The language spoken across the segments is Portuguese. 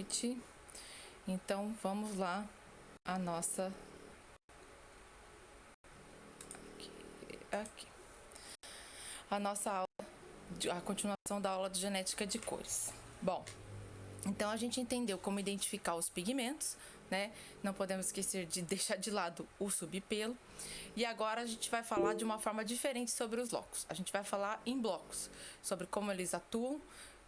noite. Então vamos lá a nossa aqui. A nossa aula, a continuação da aula de genética de cores. Bom, então a gente entendeu como identificar os pigmentos, né? Não podemos esquecer de deixar de lado o subpelo. E agora a gente vai falar de uma forma diferente sobre os locos. A gente vai falar em blocos, sobre como eles atuam,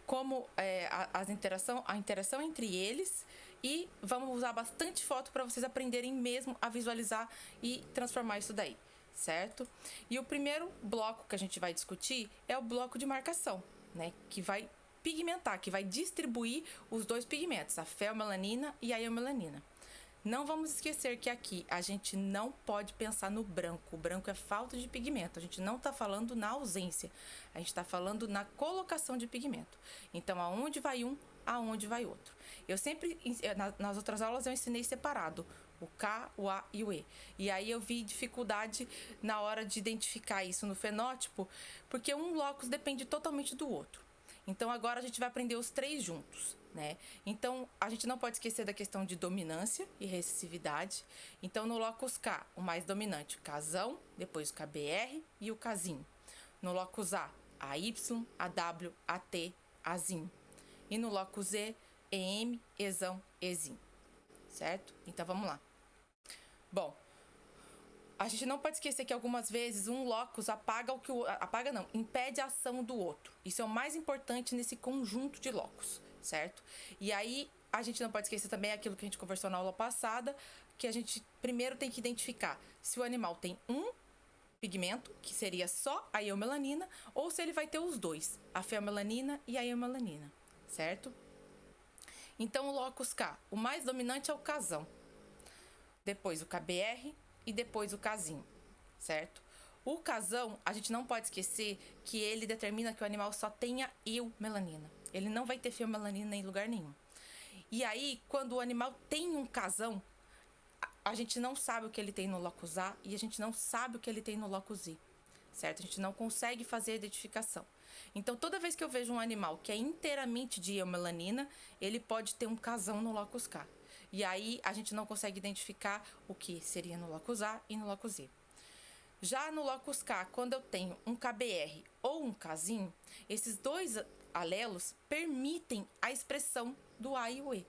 como a interação entre eles, e vamos usar bastante foto para vocês aprenderem mesmo a visualizar e transformar isso daí, certo? E o primeiro bloco que a gente vai discutir é o bloco de marcação, né? Que vai pigmentar, que vai distribuir os dois pigmentos, a feomelanina e a eumelanina. Não vamos esquecer que aqui a gente não pode pensar no branco. O branco é falta de pigmento. A gente não está falando na ausência. A gente está falando na colocação de pigmento. Então, aonde vai um, aonde vai outro. Eu sempre, nas outras aulas, eu ensinei separado. O K, o A e o E. E aí eu vi dificuldade na hora de identificar isso no fenótipo, porque um locus depende totalmente do outro. Então, agora a gente vai aprender os três juntos, né? Então, a gente não pode esquecer da questão de dominância e recessividade. Então, no locus K, o mais dominante, o Kzão, depois o KBR e o Kzinho. No locus A, AY, AW, AT, Azinho. E no locus Z, EM, Ezão, Ezinho. Certo? Então, vamos lá. Bom, a gente não pode esquecer que algumas vezes um locus apaga o que o... Apaga não, impede a ação do outro. Isso é o mais importante nesse conjunto de locus, certo? E aí, a gente não pode esquecer também aquilo que a gente conversou na aula passada, que a gente primeiro tem que identificar se o animal tem um pigmento, que seria só a eumelanina, ou se ele vai ter os dois, a feomelanina e a eumelanina, certo? Então, o locus K, o mais dominante é o Kzão. Depois o KBR e depois o Kzinho, certo? O Kzão, a gente não pode esquecer que ele determina que o animal só tenha eumelanina. Ele não vai ter feomelanina em lugar nenhum. E aí, quando o animal tem um Kzão, a gente não sabe o que ele tem no locus A e a gente não sabe o que ele tem no locus Z, certo? A gente não consegue fazer a identificação. Então, toda vez que eu vejo um animal que é inteiramente de eumelanina, ele pode ter um Kzão no locus K. E aí, a gente não consegue identificar o que seria no locus A e no locus Z. Já no locus K, quando eu tenho um KBR ou um Kzinho, esses dois alelos permitem a expressão do A e o E.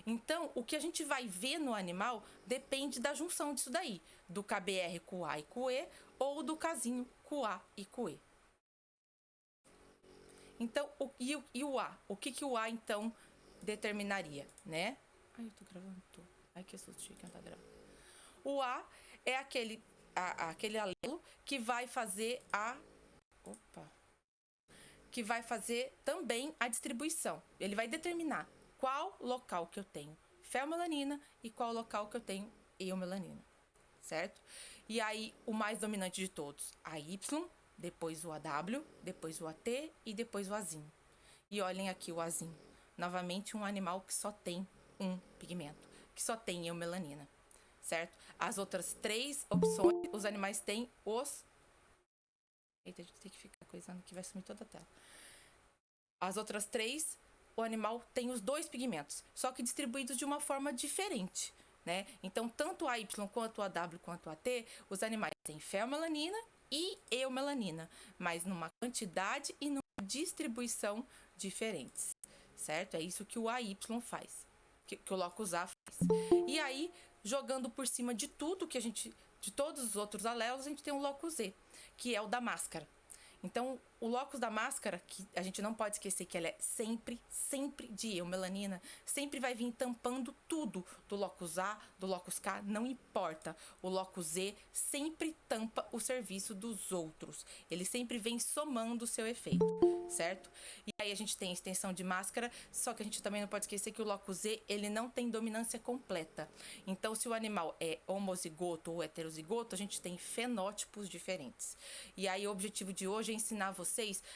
Então, o que a gente vai ver no animal depende da junção disso daí, do KBR com o A e com o E, ou do Kzinho com o A e com o E. Então, o A? O que o A, então, determinaria, né? Ai, eu tô gravando tudo. Ai, que susto, que não tá gravando. O A é aquele alelo que vai fazer que vai fazer também a distribuição. Ele vai determinar qual local que eu tenho feomelanina e qual local que eu tenho eumelanina, certo? E aí, o mais dominante de todos, a Y, depois o AW, depois o AT e depois o Azinho. E olhem aqui o Azinho. Novamente, um animal que só tem um pigmento, que só tem eumelanina, certo? As outras três opções, os animais têm os... Eita, a gente tem que ficar coisando que vai sumir toda a tela. As outras três, o animal tem os dois pigmentos, só que distribuídos de uma forma diferente, né? Então, tanto a Y quanto a W quanto a T, os animais têm feomelanina e eumelanina, mas numa quantidade e numa distribuição diferentes, certo? É isso que o AY faz, que o locus A faz. E aí, jogando por cima de tudo que de todos os outros alelos, a gente tem o locus Z, que é o da máscara. Então, o locus da máscara, que a gente não pode esquecer que ela é sempre de eumelanina, sempre vai vir tampando tudo do locus A, do locus K, não importa. O locus Z sempre tampa o serviço dos outros. Ele sempre vem somando o seu efeito, certo? E aí a gente tem extensão de máscara, só que a gente também não pode esquecer que o locus Z, ele não tem dominância completa. Então, se o animal é homozigoto ou heterozigoto, a gente tem fenótipos diferentes. E aí o objetivo de hoje é ensinar vocês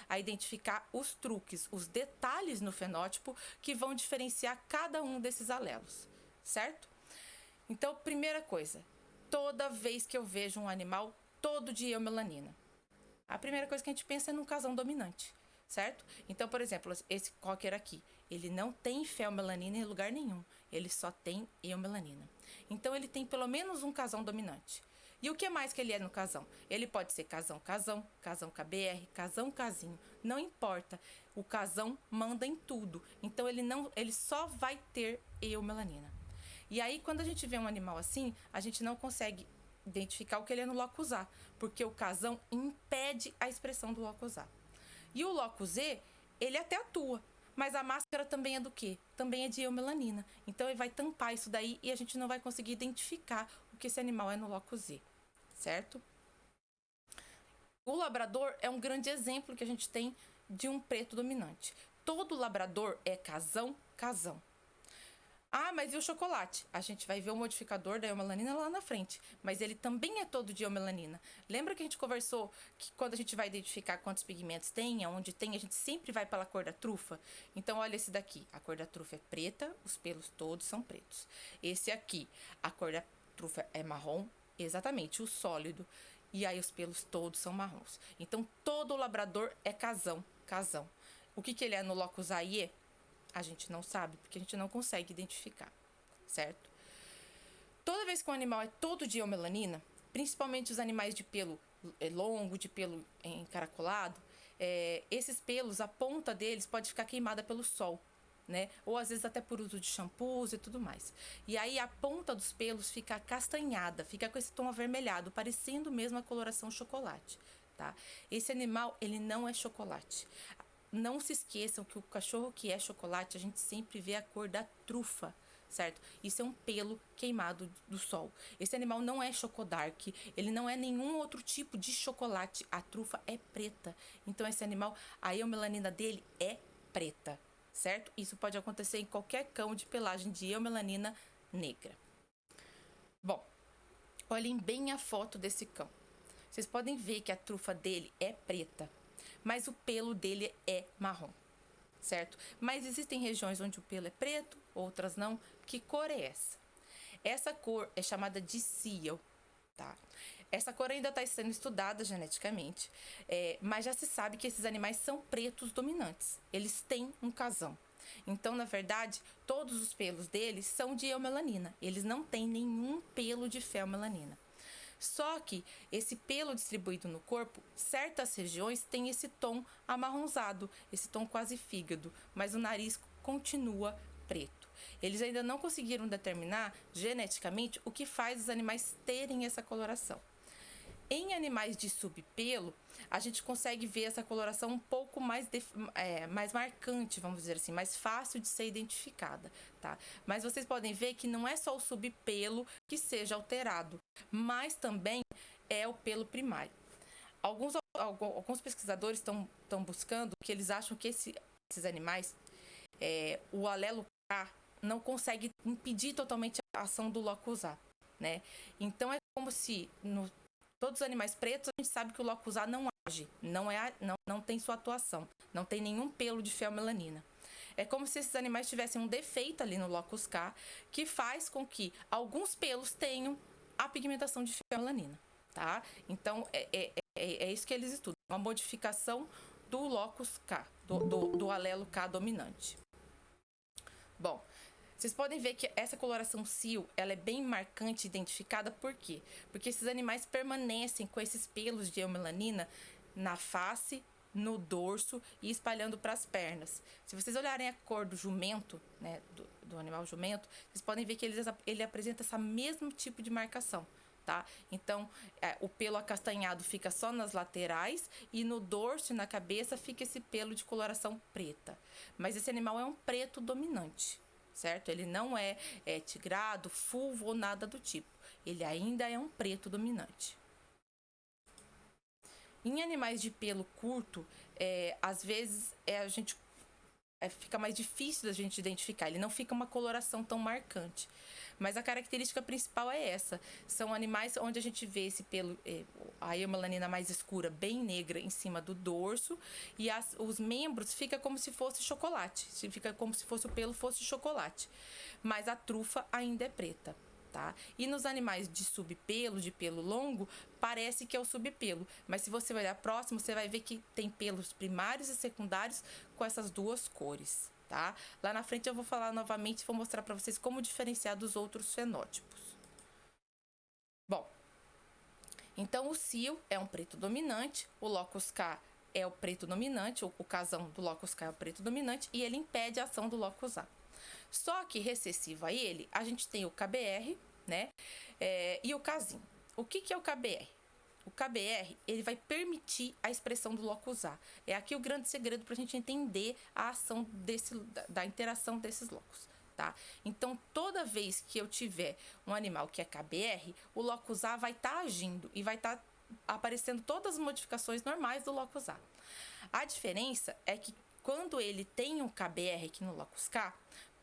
a identificar os truques, os detalhes no fenótipo que vão diferenciar cada um desses alelos, certo? Então, primeira coisa, toda vez que eu vejo um animal todo de eumelanina, a primeira coisa que a gente pensa é num Kzão dominante, certo? Então, por exemplo, esse cocker aqui, ele não tem feomelanina em lugar nenhum, ele só tem eumelanina. Então ele tem pelo menos um casão dominante. E o que mais que ele é no casão? Ele pode ser casão-casão, casão-KBR, casão-casinho, não importa. O casão manda em tudo. Então ele só vai ter eumelanina. E aí quando a gente vê um animal assim, a gente não consegue identificar o que ele é no locus A, porque o casão impede a expressão do locus A. E o locus Z, ele até atua, mas a máscara também é do quê? Também é de eumelanina. Então ele vai tampar isso daí e a gente não vai conseguir identificar o que esse animal é no locus Z, certo? O labrador é um grande exemplo que a gente tem de um preto dominante. Todo labrador é casão-casão. Ah, mas e o chocolate? A gente vai ver o modificador da eumelanina lá na frente, mas ele também é todo de eumelanina. Lembra que a gente conversou que quando a gente vai identificar quantos pigmentos tem, aonde tem, a gente sempre vai pela cor da trufa? Então olha esse daqui, a cor da trufa é preta, os pelos todos são pretos. Esse aqui, a cor da trufa é marrom, exatamente, o sólido, e aí os pelos todos são marrons. Então todo labrador é casão. O que ele é no locus A e E? A gente não sabe, porque a gente não consegue identificar, certo? Toda vez que um animal é todo de eumelanina, principalmente os animais de pelo longo, de pelo encaracolado, esses pelos, a ponta deles pode ficar queimada pelo sol, né? Ou às vezes até por uso de shampoos e tudo mais. E aí a ponta dos pelos fica acastanhada, fica com esse tom avermelhado, parecendo mesmo a coloração chocolate, tá? Esse animal, ele não é chocolate. Não se esqueçam que o cachorro que é chocolate, a gente sempre vê a cor da trufa, certo? Isso é um pelo queimado do sol. Esse animal não é chocodark, ele não é nenhum outro tipo de chocolate. A trufa é preta. Então esse animal, a eumelanina dele é preta, certo? Isso pode acontecer em qualquer cão de pelagem de eumelanina negra. Bom, olhem bem a foto desse cão. Vocês podem ver que a trufa dele é preta, mas o pelo dele é marrom, certo? Mas existem regiões onde o pelo é preto, outras não. Que cor é essa? Essa cor é chamada de Seal, tá? Essa cor ainda está sendo estudada geneticamente, mas já se sabe que esses animais são pretos dominantes. Eles têm um casão. Então, na verdade, todos os pelos deles são de eumelanina. Eles não têm nenhum pelo de feomelanina. Só que esse pelo distribuído no corpo, certas regiões têm esse tom amarronzado, esse tom quase fígado, mas o nariz continua preto. Eles ainda não conseguiram determinar geneticamente o que faz os animais terem essa coloração. Em animais de subpelo, a gente consegue ver essa coloração um pouco mais marcante, vamos dizer assim, mais fácil de ser identificada, tá? Mas vocês podem ver que não é só o subpelo que seja alterado, mas também é o pelo primário. Alguns pesquisadores estão buscando, que eles acham que esses animais, o alelo K não consegue impedir totalmente a ação do locus A, né? Então é como se todos os animais pretos, a gente sabe que o locus A não age, não tem sua atuação, não tem nenhum pelo de feomelanina. É como se esses animais tivessem um defeito ali no locus K, que faz com que alguns pelos tenham a pigmentação de feomelanina, tá? Então, é isso que eles estudam, uma modificação do locus K, do alelo K dominante. Bom, vocês podem ver que essa coloração Seal, ela é bem marcante, identificada, por quê? Porque esses animais permanecem com esses pelos de eumelanina na face, no dorso e espalhando para as pernas. Se vocês olharem a cor do jumento, né, do animal jumento, vocês podem ver que ele apresenta esse mesmo tipo de marcação, tá? Então, o pelo acastanhado fica só nas laterais e no dorso e na cabeça fica esse pelo de coloração preta. Mas esse animal é um preto dominante, certo? Ele não é tigrado, fulvo ou nada do tipo. Ele ainda é um preto dominante. Em animais de pelo curto, às vezes a gente fica mais difícil da gente identificar. Ele não fica uma coloração tão marcante. Mas a característica principal é essa. São animais onde a gente vê esse pelo, a eumelanina mais escura, bem negra, em cima do dorso. E os membros fica como se fosse chocolate. Fica como se o pelo fosse chocolate. Mas a trufa ainda é preta. Tá? E nos animais de subpelo, de pelo longo, parece que é o subpelo. Mas se você olhar próximo, você vai ver que tem pelos primários e secundários com essas duas cores. tá? Lá na frente eu vou falar novamente, vou mostrar para vocês como diferenciar dos outros fenótipos. Bom, então o cio é um preto dominante, o locus K é o preto dominante, o casão do locus K é o preto dominante e ele impede a ação do locus A. Só que recessivo a ele, a gente tem o KBR, né? E o casinho. O que é o KBR? O KBR, ele vai permitir a expressão do locus A. É aqui o grande segredo para a gente entender a ação da interação desses locus, tá? Então, toda vez que eu tiver um animal que é KBR, o locus A vai estar agindo e vai estar aparecendo todas as modificações normais do locus A. A diferença é que quando ele tem um KBR aqui no locus K,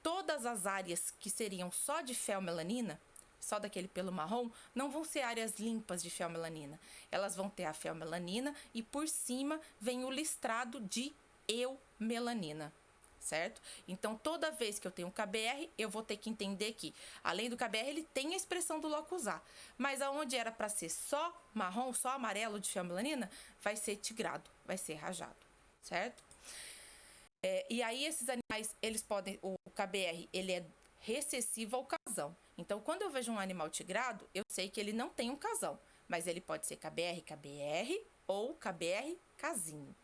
todas as áreas que seriam só de feomelanina, só daquele pelo marrom, não vão ser áreas limpas de feomelanina. Elas vão ter a feomelanina e por cima vem o listrado de eumelanina, certo? Então, toda vez que eu tenho um KBR, eu vou ter que entender que, além do KBR, ele tem a expressão do locus A. Mas aonde era para ser só marrom, só amarelo de feomelanina, vai ser tigrado, vai ser rajado, certo? E aí, esses animais, eles podem... O KBR, ele é recessivo ao casão. Então, quando eu vejo um animal tigrado, eu sei que ele não tem um casão. Mas ele pode ser KBR, KBR ou KBR, casinho.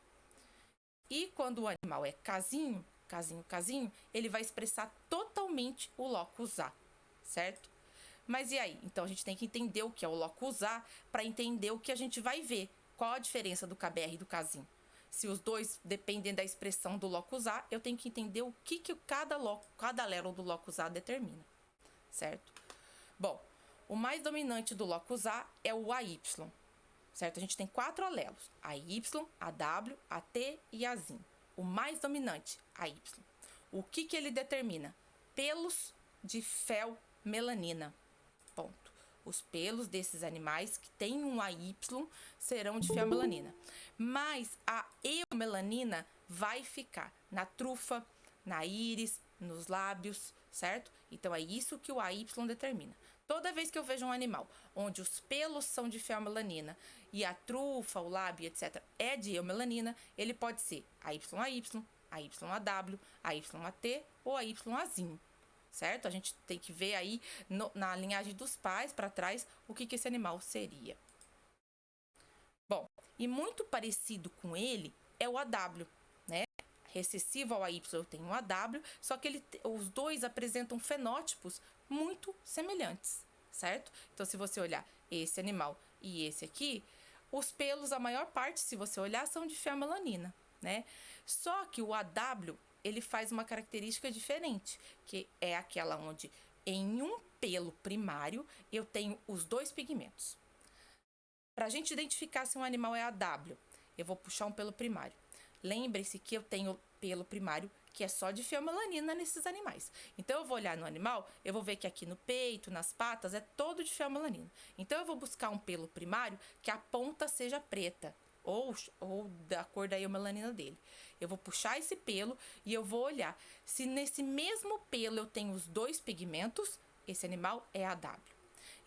E quando o animal é casinho, casinho, casinho, ele vai expressar totalmente o locus A, certo? Mas e aí? Então, a gente tem que entender o que é o locus A para entender o que a gente vai ver. Qual a diferença do KBR e do casinho? Se os dois dependem da expressão do locus A, eu tenho que entender o que cada alelo do locus A determina, certo? Bom, o mais dominante do locus A é o AY, certo? A gente tem 4 alelos, AY, AW, AT e AZIN. O mais dominante, AY. O que ele determina? Pelos de feomelanina, ponto. Os pelos desses animais que têm um AY serão de feomelanina. Mas a eumelanina vai ficar na trufa, na íris, nos lábios, certo? Então, é isso que o AY determina. Toda vez que eu vejo um animal onde os pelos são de feomelanina e a trufa, o lábio, etc., é de eumelanina, ele pode ser AYAY, AYAW, AYAT ou AYAzinho. Certo? A gente tem que ver aí na linhagem dos pais para trás o que esse animal seria. Bom, e muito parecido com ele é o AW, né? Recessivo ao AY eu tenho o AW, só que os dois apresentam fenótipos muito semelhantes, certo? Então, se você olhar esse animal e esse aqui, os pelos, a maior parte, se você olhar, são de feomelanina, né? Só que o AW ele faz uma característica diferente, que é aquela onde em um pelo primário eu tenho os dois pigmentos. Para a gente identificar se um animal é AW, eu vou puxar um pelo primário. Lembre-se que eu tenho pelo primário que é só de feomelanina nesses animais. Então, eu vou olhar no animal, eu vou ver que aqui no peito, nas patas, é todo de feomelanina. Então, eu vou buscar um pelo primário que a ponta seja preta, ou da cor da eumelanina dele. Eu vou puxar esse pelo e eu vou olhar. Se nesse mesmo pelo eu tenho os dois pigmentos, esse animal é AW.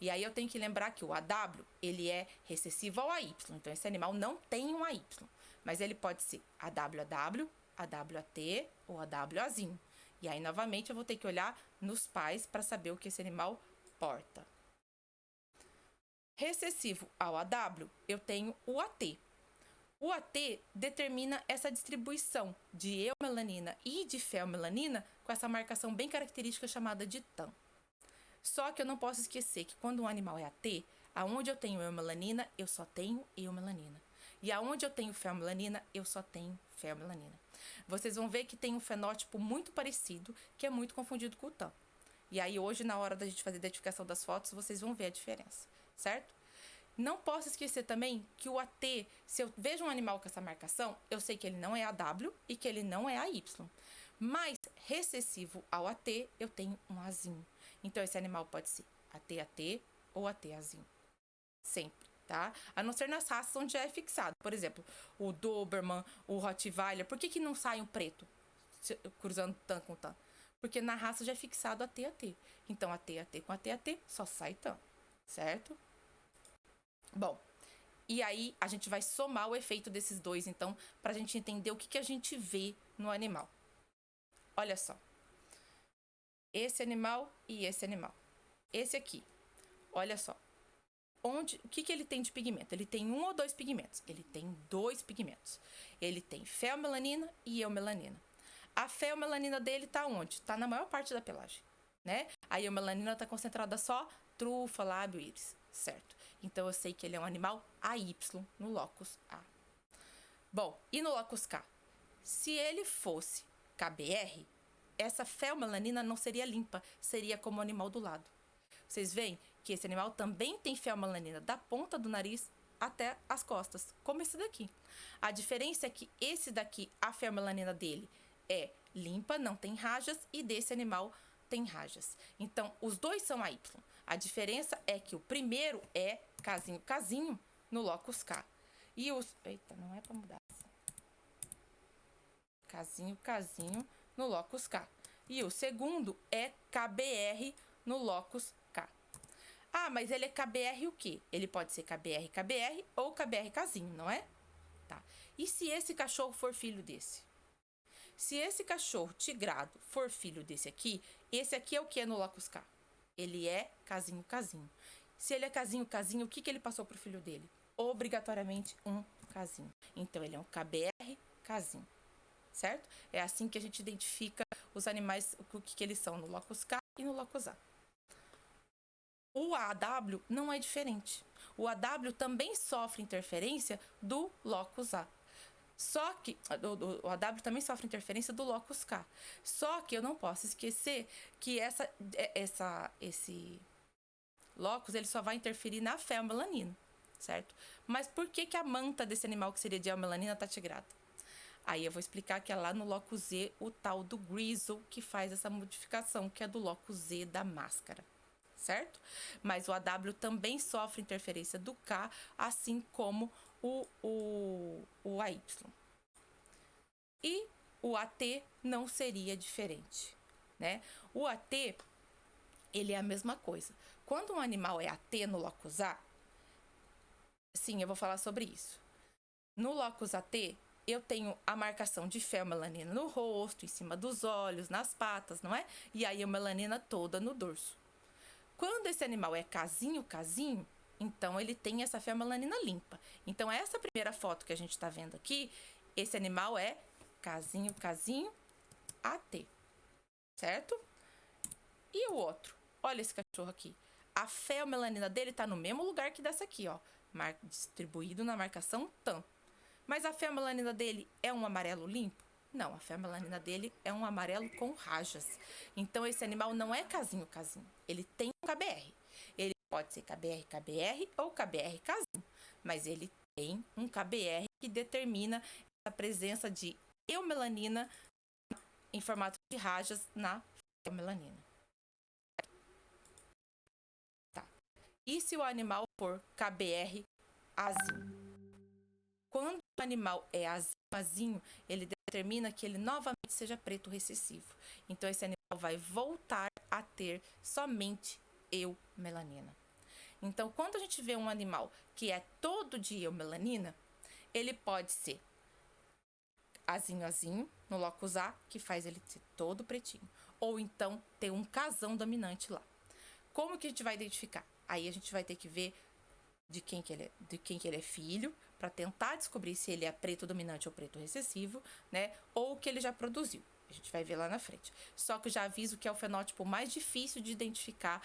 E aí eu tenho que lembrar que o AW, ele é recessivo ao AY. Então, esse animal não tem um AY. Mas ele pode ser AWAW, AWAT ou AWAzinho. E aí, novamente, eu vou ter que olhar nos pais para saber o que esse animal porta. Recessivo ao AW, eu tenho o AT. O AT determina essa distribuição de eumelanina e de feomelanina com essa marcação bem característica chamada de TAM. Só que eu não posso esquecer que quando um animal é AT, aonde eu tenho eumelanina, eu só tenho eumelanina. E aonde eu tenho feomelanina, eu só tenho feomelanina. Vocês vão ver que tem um fenótipo muito parecido, que é muito confundido com o TAM. E aí hoje, na hora da gente fazer a identificação das fotos, vocês vão ver a diferença, certo? Não posso esquecer também que o AT, se eu vejo um animal com essa marcação, eu sei que ele não é AW e que ele não é AY. Mas, recessivo ao AT, eu tenho um Azinho. Então, esse animal pode ser AT-AT ou AT-Azinho. Sempre, tá? A não ser nas raças onde já é fixado. Por exemplo, o Doberman, o Rottweiler. Por que não sai um preto cruzando TAM com TAM? Porque na raça já é fixado AT-AT. Então, AT-AT com AT-AT só sai TAM, certo? Bom, e aí a gente vai somar o efeito desses dois, então, para a gente entender o que a gente vê no animal. olha só. Esse animal e esse animal. Esse aqui, olha só. O que ele tem de pigmento? Ele tem 1 ou 2 pigmentos? Ele tem 2 pigmentos. Ele tem feomelanina e eumelanina. A feomelanina dele tá onde? Tá na maior parte da pelagem, né? A eumelanina tá concentrada só trufa, lábio, íris, certo? Então eu sei que ele é um animal AY no locus A. Bom, e no locus K? Se ele fosse KBR, essa feomelanina não seria limpa, seria como o animal do lado. Vocês veem que esse animal também tem feomelanina da ponta do nariz até as costas, como esse daqui. A diferença é que esse daqui, a feomelanina dele é limpa, não tem rajas, e desse animal tem rajas. Então, os dois são AY. A diferença é que o primeiro é casinho, casinho no locus K. E os... Eita, não é para mudar. Casinho, casinho no locus K. E o segundo é KBR no locus K. Ah, mas ele é KBR o quê? Ele pode ser KBR, KBR ou KBR casinho, não é? Tá. E se esse cachorro for filho desse? Se esse cachorro tigrado for filho desse aqui, esse aqui é o que no locus K? Ele é casinho, casinho. Se ele é casinho, casinho, o que ele passou pro filho dele? Obrigatoriamente um casinho. Então, ele é um KBR casinho. Certo? É assim que a gente identifica os animais, o que eles são no locus K e no locus A. O AW não é diferente. O AW também sofre interferência do locus A. Só que o AW também sofre interferência do locus K. Só que eu não posso esquecer que esse locus ele só vai interferir na feomelanina, certo? Mas por que a manta desse animal que seria de eumelanina tá tigrada? Aí eu vou explicar que é lá no locus Z o tal do Grizzle que faz essa modificação, que é do locus Z da máscara, certo? Mas o AW também sofre interferência do K, assim como o AY. E o AT não seria diferente, né? O AT, ele é a mesma coisa. Quando um animal é AT no locus A, sim, eu vou falar sobre isso. No locus AT, eu tenho a marcação de feomelanina no rosto, em cima dos olhos, nas patas, não é? E aí a melanina toda no dorso. Quando esse animal é casinho, casinho, então ele tem essa feomelanina limpa. Então essa primeira foto que a gente está vendo aqui, esse animal é casinho, casinho, AT, certo? E o outro? Olha esse cachorro aqui. A feomelanina dele está no mesmo lugar que dessa aqui, ó, distribuído na marcação TAM. Mas a feomelanina dele é um amarelo limpo? Não, a feomelanina dele é um amarelo com rajas. Então, esse animal não é casinho, casinho. Ele tem um KBR. Ele pode ser KBR, KBR ou KBR casinho. Mas ele tem um KBR que determina a presença de eumelanina em formato de rajas na feomelanina. Tá. E se o animal for KBR azinho? Quando o animal é azinho, ele determina que ele novamente seja preto recessivo. Então, esse animal vai voltar a ter somente eumelanina. Então, quando a gente vê um animal que é todo de eumelanina, ele pode ser azinho, azinho, no locus A, que faz ele ser todo pretinho. Ou então, ter um casão dominante lá. Como que a gente vai identificar? Aí a gente vai ter que ver de quem que ele é filho, para tentar descobrir se ele é preto dominante ou preto recessivo, né? Ou o que ele já produziu. A gente vai ver lá na frente. Só que eu já aviso que é o fenótipo mais difícil de identificar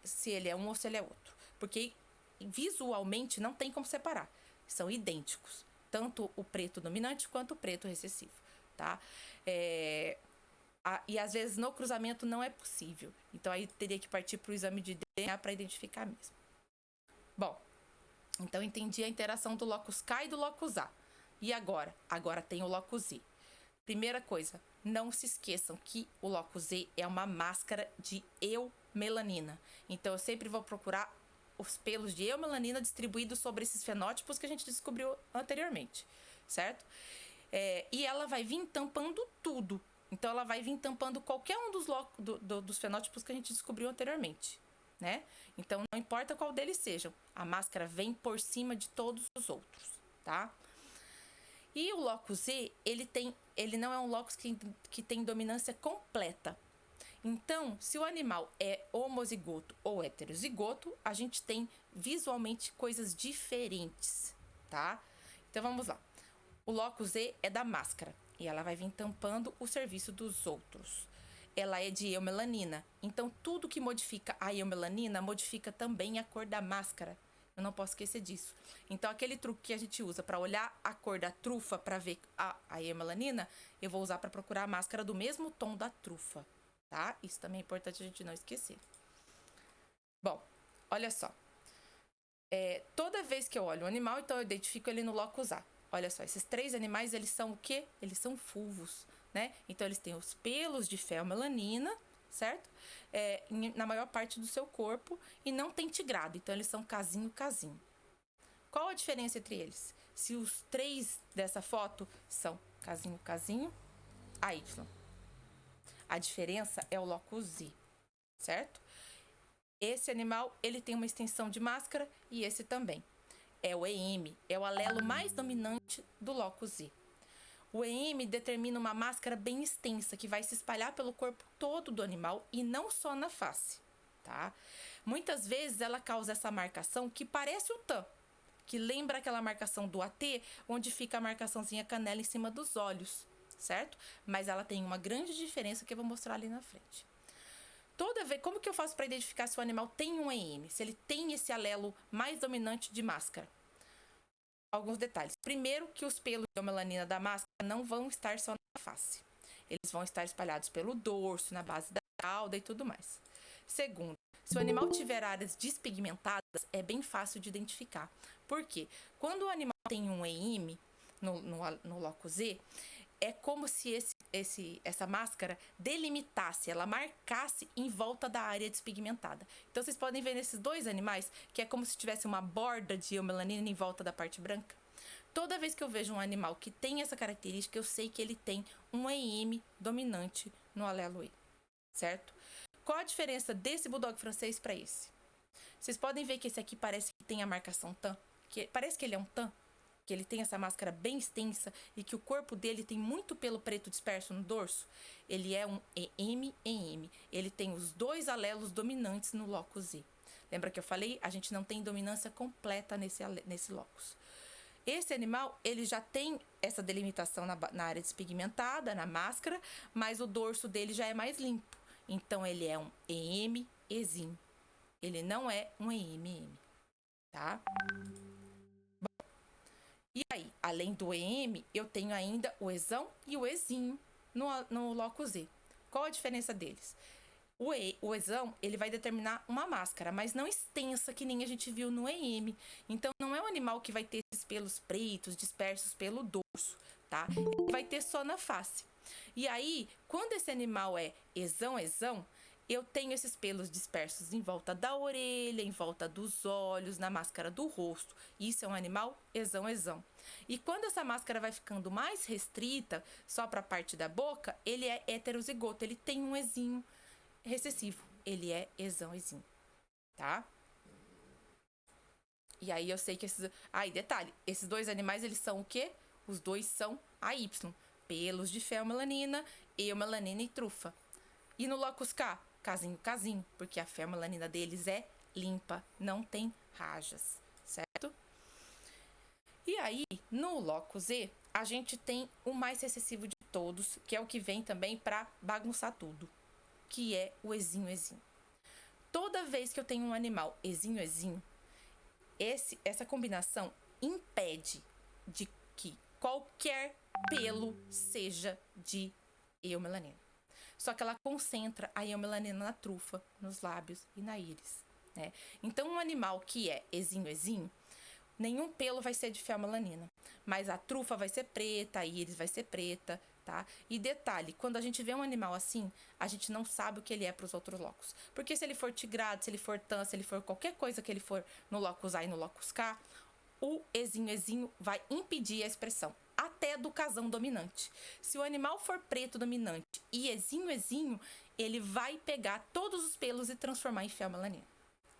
se ele é um ou se ele é outro. Porque visualmente não tem como separar. São idênticos. Tanto o preto dominante quanto o preto recessivo, tá? E às vezes no cruzamento não é possível. Então aí teria que partir para o exame de DNA para identificar mesmo. Bom, então entendi a interação do locus K e do locus A. E agora? Agora tem o locus Z. Primeira coisa, não se esqueçam que o locus Z é uma máscara de eumelanina. Então eu sempre vou procurar os pelos de eumelanina distribuídos sobre esses fenótipos que a gente descobriu anteriormente, certo? E ela vai vir tampando tudo. Então ela vai vir tampando qualquer um dos fenótipos que a gente descobriu anteriormente, né? Então não importa qual deles sejam, a máscara vem por cima de todos os outros, tá? E o locus E, ele não é um locus que tem dominância completa. Então, se o animal é homozigoto ou heterozigoto, a gente tem visualmente coisas diferentes, tá? Então, vamos lá. O locus E é da máscara e ela vai vir tampando o serviço dos outros. Ela é de eumelanina, então tudo que modifica a eumelanina modifica também a cor da máscara. Eu não posso esquecer disso. Então, aquele truque que a gente usa para olhar a cor da trufa para ver a eumelanina, eu vou usar para procurar a máscara do mesmo tom da trufa, tá? Isso também é importante a gente não esquecer. Bom, olha só. Toda vez que eu olho um animal, então eu identifico ele no locus A. Olha só, esses 3 animais, eles são o quê? Eles são fulvos, né? Então, eles têm os pelos de feomelanina, certo? Na maior parte do seu corpo e não tem tigrado. Então, eles são casinho. Qual a diferença entre eles? Se os 3 dessa foto são casinho, AY. A diferença é o locus Z, certo? Esse animal, ele tem uma extensão de máscara e esse também. É o EM, é o alelo mais dominante do locus Z. O EM determina uma máscara bem extensa que vai se espalhar pelo corpo todo do animal e não só na face, tá? Muitas vezes ela causa essa marcação que parece o TAM, que lembra aquela marcação do AT, onde fica a marcaçãozinha canela em cima dos olhos, certo? Mas ela tem uma grande diferença que eu vou mostrar ali na frente. Toda vez, como que eu faço para identificar se o animal tem um EM, se ele tem esse alelo mais dominante de máscara? Alguns detalhes. Primeiro, que os pelos de melanina da máscara não vão estar só na face. Eles vão estar espalhados pelo dorso, na base da cauda e tudo mais. Segundo, se o animal tiver áreas despigmentadas, é bem fácil de identificar. Por quê? Quando o animal tem um EM no locus Z, é como se essa máscara delimitasse, ela marcasse em volta da área despigmentada. Então, vocês podem ver nesses 2 animais que é como se tivesse uma borda de eumelanina em volta da parte branca. Toda vez que eu vejo um animal que tem essa característica, eu sei que ele tem um EM dominante no alelo E, certo? Qual a diferença desse bulldog francês para esse? Vocês podem ver que esse aqui parece que tem a marcação TAM, que parece que ele é um TAM, que ele tem essa máscara bem extensa e que o corpo dele tem muito pelo preto disperso no dorso. Ele é um EM-EM. Ele tem os 2 alelos dominantes no locus Z. Lembra que eu falei? A gente não tem dominância completa nesse locus. Esse animal, ele já tem essa delimitação na área despigmentada, na máscara, mas o dorso dele já é mais limpo. Então, ele é um EM-Ezinho. Ele não é um EM-EM, tá? E aí, além do EM, eu tenho ainda o Ezão e o Ezinho no locus Z. Qual a diferença deles? O Ezão, ele vai determinar uma máscara, mas não extensa que nem a gente viu no EM. Então, não é um animal que vai ter esses pelos pretos dispersos pelo dorso, tá? Ele vai ter só na face. E aí, quando esse animal é Ezão, eu tenho esses pelos dispersos em volta da orelha, em volta dos olhos, na máscara do rosto. Isso é um animal Ezão. E quando essa máscara vai ficando mais restrita, só para a parte da boca, ele é heterozigoto, ele tem um Ezinho recessivo. Ele é Ezão, tá? E aí eu sei que esses... e detalhe, esses 2 animais, eles são o quê? Os 2 são AY, pelos de feomelanina, eumelanina e trufa. E no locus K? Casinho, porque a feomelanina deles é limpa, não tem rajas, certo? E aí, no locus Z, a gente tem o mais recessivo de todos, que é o que vem também para bagunçar tudo, que é o Ezinho. Toda vez que eu tenho um animal Ezinho, essa combinação impede de que qualquer pelo seja de eumelanina. Só que ela concentra a eumelanina na trufa, nos lábios e na íris, né? Então, um animal que é Ezinho, nenhum pelo vai ser de feomelanina, mas a trufa vai ser preta, a íris vai ser preta, tá? E detalhe, quando a gente vê um animal assim, a gente não sabe o que ele é para os outros locus. Porque se ele for tigrado, se ele for tan, se ele for qualquer coisa que ele for no locus A e no locus K, o Ezinho vai impedir a expressão, até do casão dominante. Se o animal for preto dominante e Ezinho, ele vai pegar todos os pelos e transformar em feomelanina,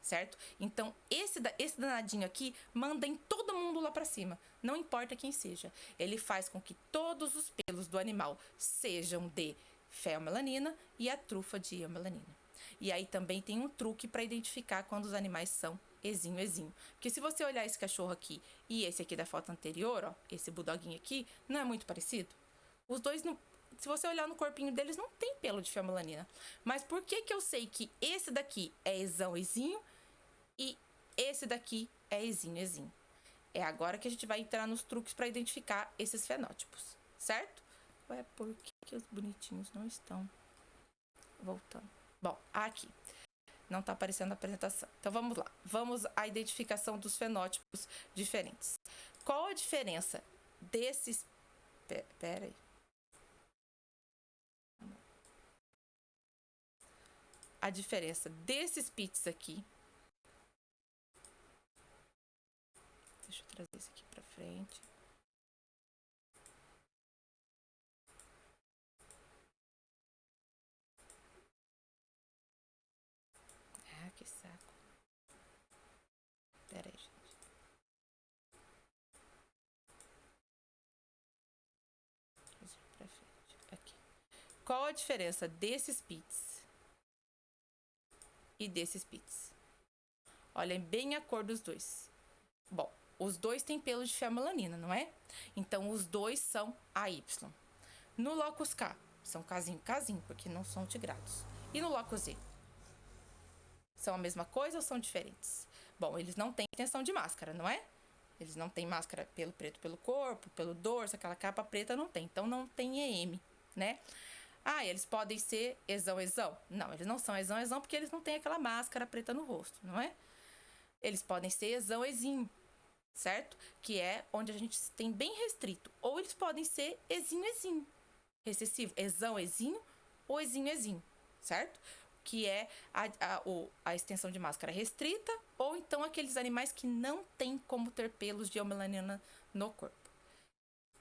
certo? Então, esse danadinho aqui manda em todo mundo lá pra cima, não importa quem seja. Ele faz com que todos os pelos do animal sejam de feomelanina e a trufa de eumelanina. E aí também tem um truque para identificar quando os animais são ezinho. Porque se você olhar esse cachorro aqui e esse aqui da foto anterior, ó, esse bulldoguinho aqui, não é muito parecido? Os dois, não, se você olhar no corpinho deles, não tem pelo de feomelanina. Mas por que eu sei que esse daqui é ezinho e esse daqui é ezinho? É agora que a gente vai entrar nos truques para identificar esses fenótipos, certo? Ué, por que os bonitinhos não estão voltando? Bom, aqui. Não está aparecendo a apresentação. Então, vamos lá. Vamos à identificação dos fenótipos diferentes. Qual a diferença desses... Pera aí. A diferença desses pits aqui... Deixa eu trazer isso aqui para frente. Ah, que saco. Pera aí, gente. Pra frente. Aqui. Qual a diferença desses pits e desses pits? Olhem bem a cor dos dois. Bom, os dois têm pelo de feomelanina, não é? Então, os dois são AY. No locus K, são casinho, porque não são tigrados. E no locus Z? São a mesma coisa ou são diferentes? Bom, eles não têm extensão de máscara, não é? Eles não têm máscara pelo preto pelo corpo, pelo dorso, aquela capa preta não tem. Então, não tem EM, né? Ah, eles podem ser exão? Não, eles não são exão porque eles não têm aquela máscara preta no rosto, não é? Eles podem ser exão, certo? Que é onde a gente tem bem restrito. Ou eles podem ser ezinho. Recessivo, exão ou ezinho, certo? Que é a extensão de máscara restrita, ou então aqueles animais que não tem como ter pelos de eumelanina no corpo.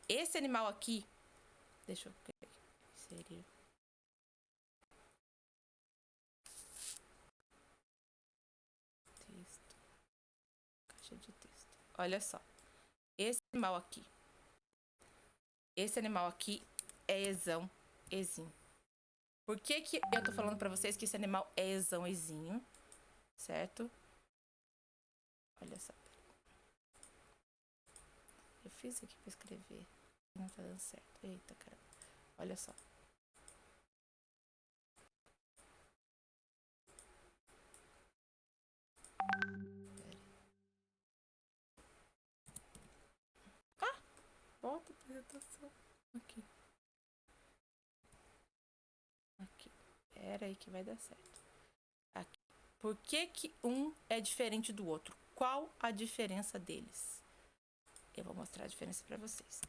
Esse animal aqui, deixa eu ver, seria... Texto. Caixa de texto. Olha só. Esse animal aqui é exão. Por que eu tô falando pra vocês que esse animal é exão, certo? Olha só. Eu fiz aqui pra escrever. Não tá dando certo. Eita, caramba. Olha só. Ah! Volta a apresentação. Aqui. Pera aí que vai dar certo. Aqui. Por que um é diferente do outro? Qual a diferença deles? Eu vou mostrar a diferença pra vocês.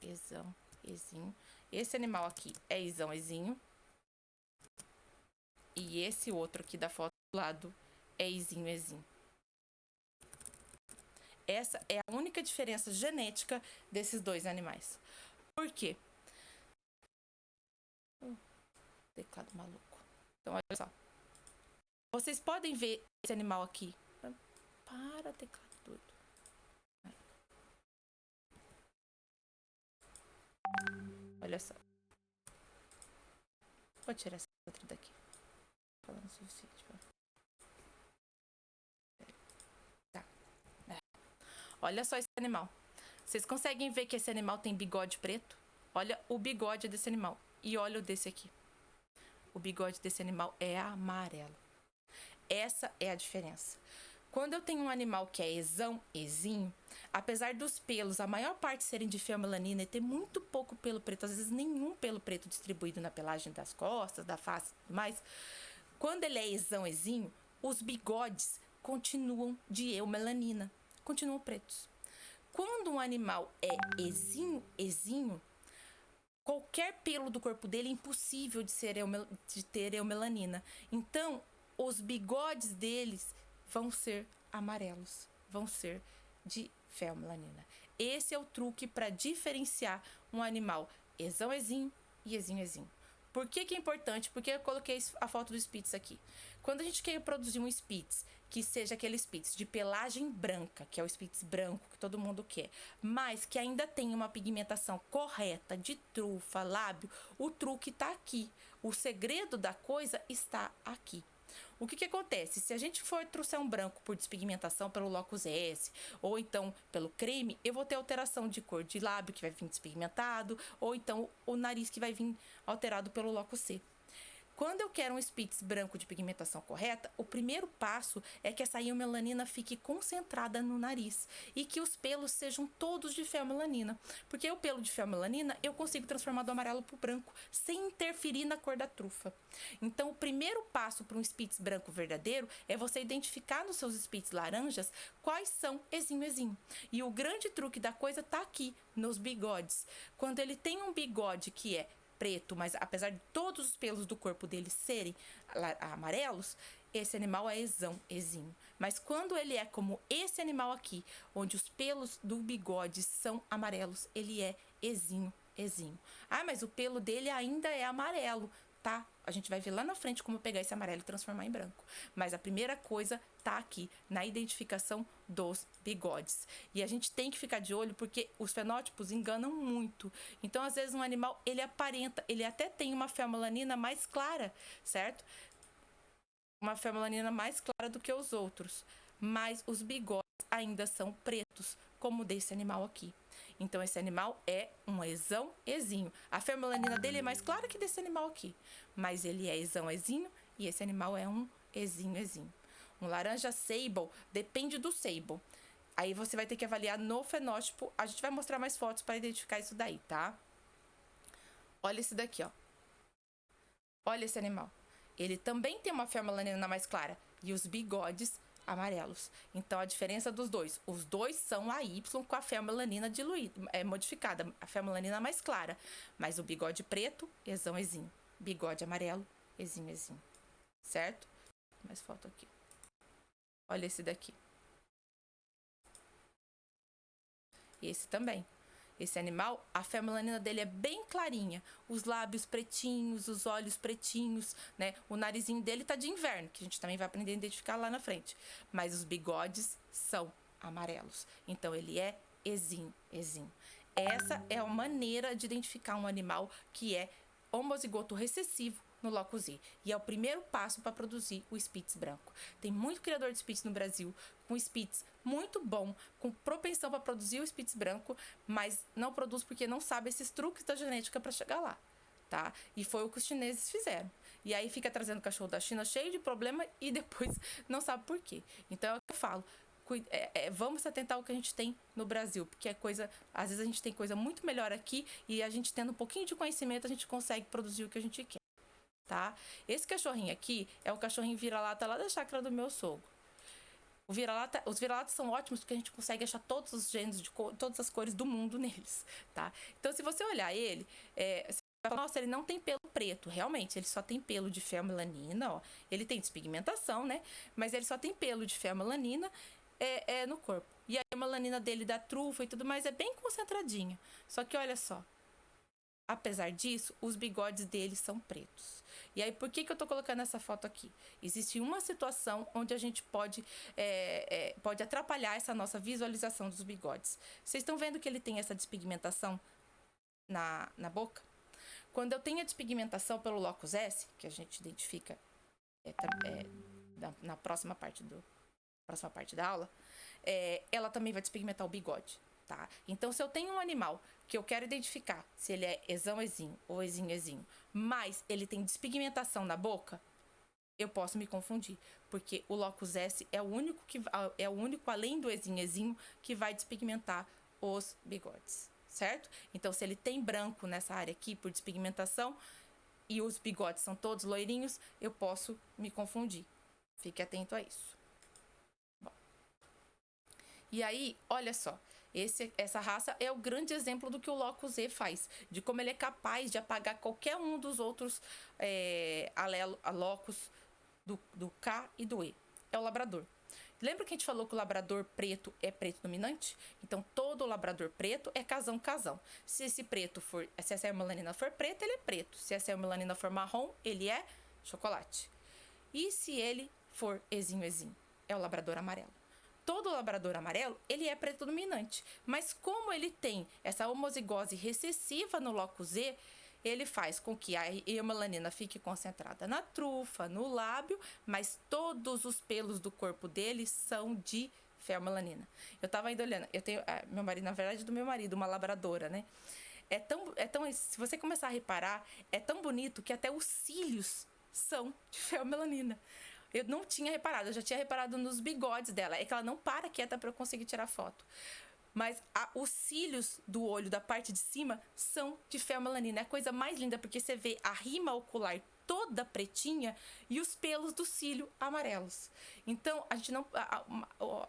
Ezinho. Esse animal aqui é exão. E esse outro aqui da foto do lado é ezinho. Essa é a única diferença genética desses dois animais. Por quê? Teclado maluco. Então, olha só. Vocês podem ver esse animal aqui. Para, teclado doido. Olha só. Vou tirar essa outra daqui. Falando o suficiente. Tá. Olha só esse animal. Vocês conseguem ver que esse animal tem bigode preto? Olha o bigode desse animal. E olha o desse aqui. O bigode desse animal é amarelo. Essa é a diferença. Quando eu tenho um animal que é ezinho, apesar dos pelos, a maior parte serem de feomelanina e ter muito pouco pelo preto, às vezes nenhum pelo preto distribuído na pelagem das costas, da face e tudo mais, quando ele é ezinho, os bigodes continuam de eumelanina, continuam pretos. Quando um animal é ezinho, qualquer pelo do corpo dele é impossível de ter eumelanina. Então, os bigodes deles vão ser amarelos, vão ser de feomelanina. Esse é o truque para diferenciar um animal exão e ezinho. Por que é importante? Porque eu coloquei a foto do Spitz aqui. Quando a gente quer produzir um Spitz que seja aquele Spitz de pelagem branca, que é o Spitz branco que todo mundo quer, mas que ainda tem uma pigmentação correta de trufa, lábio, o truque está aqui. O segredo da coisa está aqui. O que acontece? Se a gente for trouxer um branco por despigmentação pelo Locus S, ou então pelo creme, eu vou ter alteração de cor de lábio que vai vir despigmentado, ou então o nariz que vai vir alterado pelo Locus C. Quando eu quero um Spitz branco de pigmentação correta, o primeiro passo é que essa iomelanina fique concentrada no nariz e que os pelos sejam todos de feomelanina. Porque o pelo de feomelanina eu consigo transformar do amarelo para o branco sem interferir na cor da trufa. Então, o primeiro passo para um Spitz branco verdadeiro é você identificar nos seus Spitz laranjas quais são exinho. E o grande truque da coisa está aqui, nos bigodes. Quando ele tem um bigode que é preto, mas apesar de todos os pelos do corpo dele serem amarelos, esse animal é exinho. Mas quando ele é como esse animal aqui, onde os pelos do bigode são amarelos, ele é exinho. Ah, mas o pelo dele ainda é amarelo, tá? A gente vai ver lá na frente como pegar esse amarelo e transformar em branco. Mas a primeira coisa tá aqui, na identificação dos bigodes. E a gente tem que ficar de olho porque os fenótipos enganam muito. Então, às vezes, um animal, ele aparenta, ele até tem uma feomelanina mais clara, certo? Uma feomelanina mais clara do que os outros. Mas os bigodes ainda são pretos, como desse animal aqui. Então, esse animal é um exinho. A feomelanina dele é mais clara que desse animal aqui. Mas ele é exinho e esse animal é um exinho. Um laranja sable depende do sable. Aí você vai ter que avaliar no fenótipo. A gente vai mostrar mais fotos para identificar isso daí, tá? Olha esse daqui, ó. Olha esse animal. Ele também tem uma feomelanina mais clara. E os bigodes amarelos. Então, a diferença dos dois. Os dois são a Y com a feomelanina diluída, modificada. A feomelanina mais clara. Mas o bigode preto, exinho. Bigode amarelo, exinho. Certo? Mais foto aqui. Olha esse daqui. Esse também. Esse animal, a feomelanina dele é bem clarinha. Os lábios pretinhos, os olhos pretinhos, né? O narizinho dele tá de inverno, que a gente também vai aprender a identificar lá na frente. Mas os bigodes são amarelos. Então, ele é exinho. Essa é a maneira de identificar um animal que é homozigoto recessivo no Locus E. E é o primeiro passo para produzir o Spitz branco. Tem muito criador de Spitz no Brasil, com Spitz muito bom, com propensão para produzir o Spitz branco, mas não produz porque não sabe esses truques da genética para chegar lá, tá? E foi o que os chineses fizeram. E aí fica trazendo cachorro da China cheio de problema e depois não sabe por quê. Então é o que eu falo. Vamos atentar ao que a gente tem no Brasil, porque às vezes a gente tem coisa muito melhor aqui e a gente tendo um pouquinho de conhecimento a gente consegue produzir o que a gente quer, tá? Esse cachorrinho aqui é o cachorrinho vira-lata lá da chácara do meu sogro. Os vira-latas são ótimos porque a gente consegue achar todos os gêneros de todas as cores do mundo neles, tá? Então, se você olhar ele, você vai falar, nossa, ele não tem pelo preto. Realmente, ele só tem pelo de feomelanina, ó. Ele tem despigmentação, né? Mas ele só tem pelo de feomelanina no corpo. E a melanina dele da trufa e tudo mais é bem concentradinha. Só que olha só, apesar disso, os bigodes dele são pretos. E aí, por que eu tô colocando essa foto aqui? Existe uma situação onde a gente pode atrapalhar essa nossa visualização dos bigodes. Vocês estão vendo que ele tem essa despigmentação na boca? Quando eu tenho a despigmentação pelo Locus S, que a gente identifica na próxima parte da aula, ela também vai despigmentar o bigode, tá? Então, se eu tenho um animal que eu quero identificar se ele é exinho ou exinho, mas ele tem despigmentação na boca, eu posso me confundir, porque o Locus S é o único além do exinho que vai despigmentar os bigodes, certo? Então, se ele tem branco nessa área aqui por despigmentação e os bigodes são todos loirinhos, eu posso me confundir. Fique atento a isso. E aí, olha só, essa raça é o grande exemplo do que o Locus E faz, de como ele é capaz de apagar qualquer um dos outros locus do K e do E. É o labrador. Lembra que a gente falou que o labrador preto é preto dominante? Então, todo labrador preto é casão. Se essa eumelanina for preta, ele é preto. Se essa eumelanina for marrom, ele é chocolate. E se ele for ezinho, é o labrador amarelo. Todo labrador amarelo, ele é preto dominante. Mas como ele tem essa homozigose recessiva no locus Z, ele faz com que a eumelanina fique concentrada na trufa, no lábio, mas todos os pelos do corpo dele são de feomelanina. Eu tava ainda olhando, eu tenho, meu marido, na verdade, do meu marido, uma labradora, né? Se você começar a reparar, é tão bonito que até os cílios são de feomelanina. Eu não tinha reparado, eu já tinha reparado nos bigodes dela. É que ela não para quieta para eu conseguir tirar foto. Mas os cílios do olho da parte de cima são de feomelanina. É a coisa mais linda, porque você vê a rima ocular toda pretinha e os pelos do cílio amarelos. Então, a gente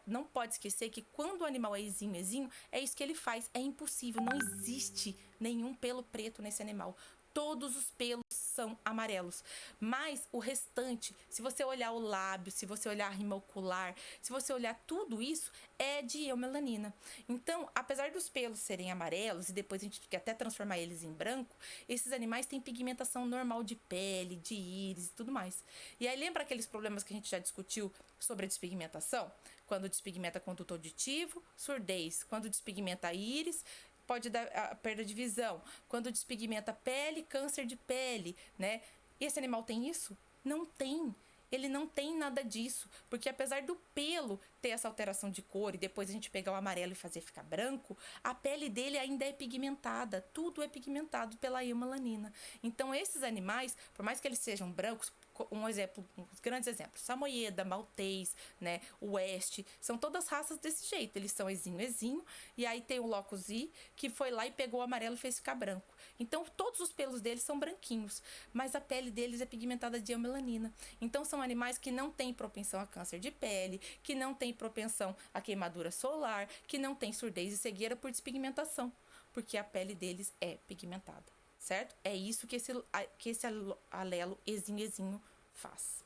não pode esquecer que quando o animal é exinho, é isso que ele faz. É impossível, não existe nenhum pelo preto nesse animal. Todos os pelos são amarelos. Mas o restante, se você olhar o lábio, se você olhar a rima ocular, se você olhar tudo isso, é de eumelanina. Então, apesar dos pelos serem amarelos e depois a gente quer até transformar eles em branco, esses animais têm pigmentação normal de pele, de íris e tudo mais. E aí lembra aqueles problemas que a gente já discutiu sobre a despigmentação? Quando despigmenta conduto auditivo, surdez. Quando despigmenta íris, pode dar a perda de visão. Quando despigmenta a pele, câncer de pele, né? E esse animal tem isso? Não tem. Ele não tem nada disso, porque apesar do pelo ter essa alteração de cor e depois a gente pegar o amarelo e fazer ficar branco, a pele dele ainda é pigmentada, tudo é pigmentado pela eumelanina. Então esses animais, por mais que eles sejam brancos, uns grandes exemplos, samoyeda, maltês, né, West, são todas raças desse jeito, eles são exinho, e aí tem o locus I, que foi lá e pegou o amarelo e fez ficar branco. Então todos os pelos deles são branquinhos, mas a pele deles é pigmentada de eumelanina. Então são animais que não têm propensão a câncer de pele, que não têm propensão a queimadura solar, que não têm surdez e cegueira por despigmentação, porque a pele deles é pigmentada. Certo? É isso que esse alelo exinho faz.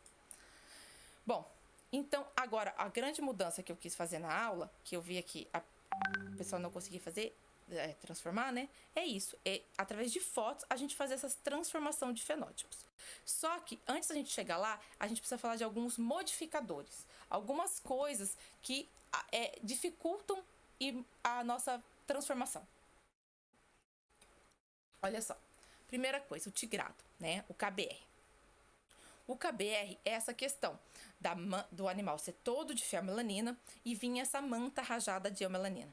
Bom, então agora a grande mudança que eu quis fazer na aula, que eu vi aqui o pessoal não conseguia fazer, transformar, né? É isso, é através de fotos a gente fazer essa transformação de fenótipos. Só que antes da gente chegar lá, a gente precisa falar de alguns modificadores, algumas coisas que dificultam a nossa transformação. Olha só, primeira coisa, o tigrado, né? O KBR. O KBR é essa questão do animal ser todo de feomelanina e vir essa manta rajada de eumelanina.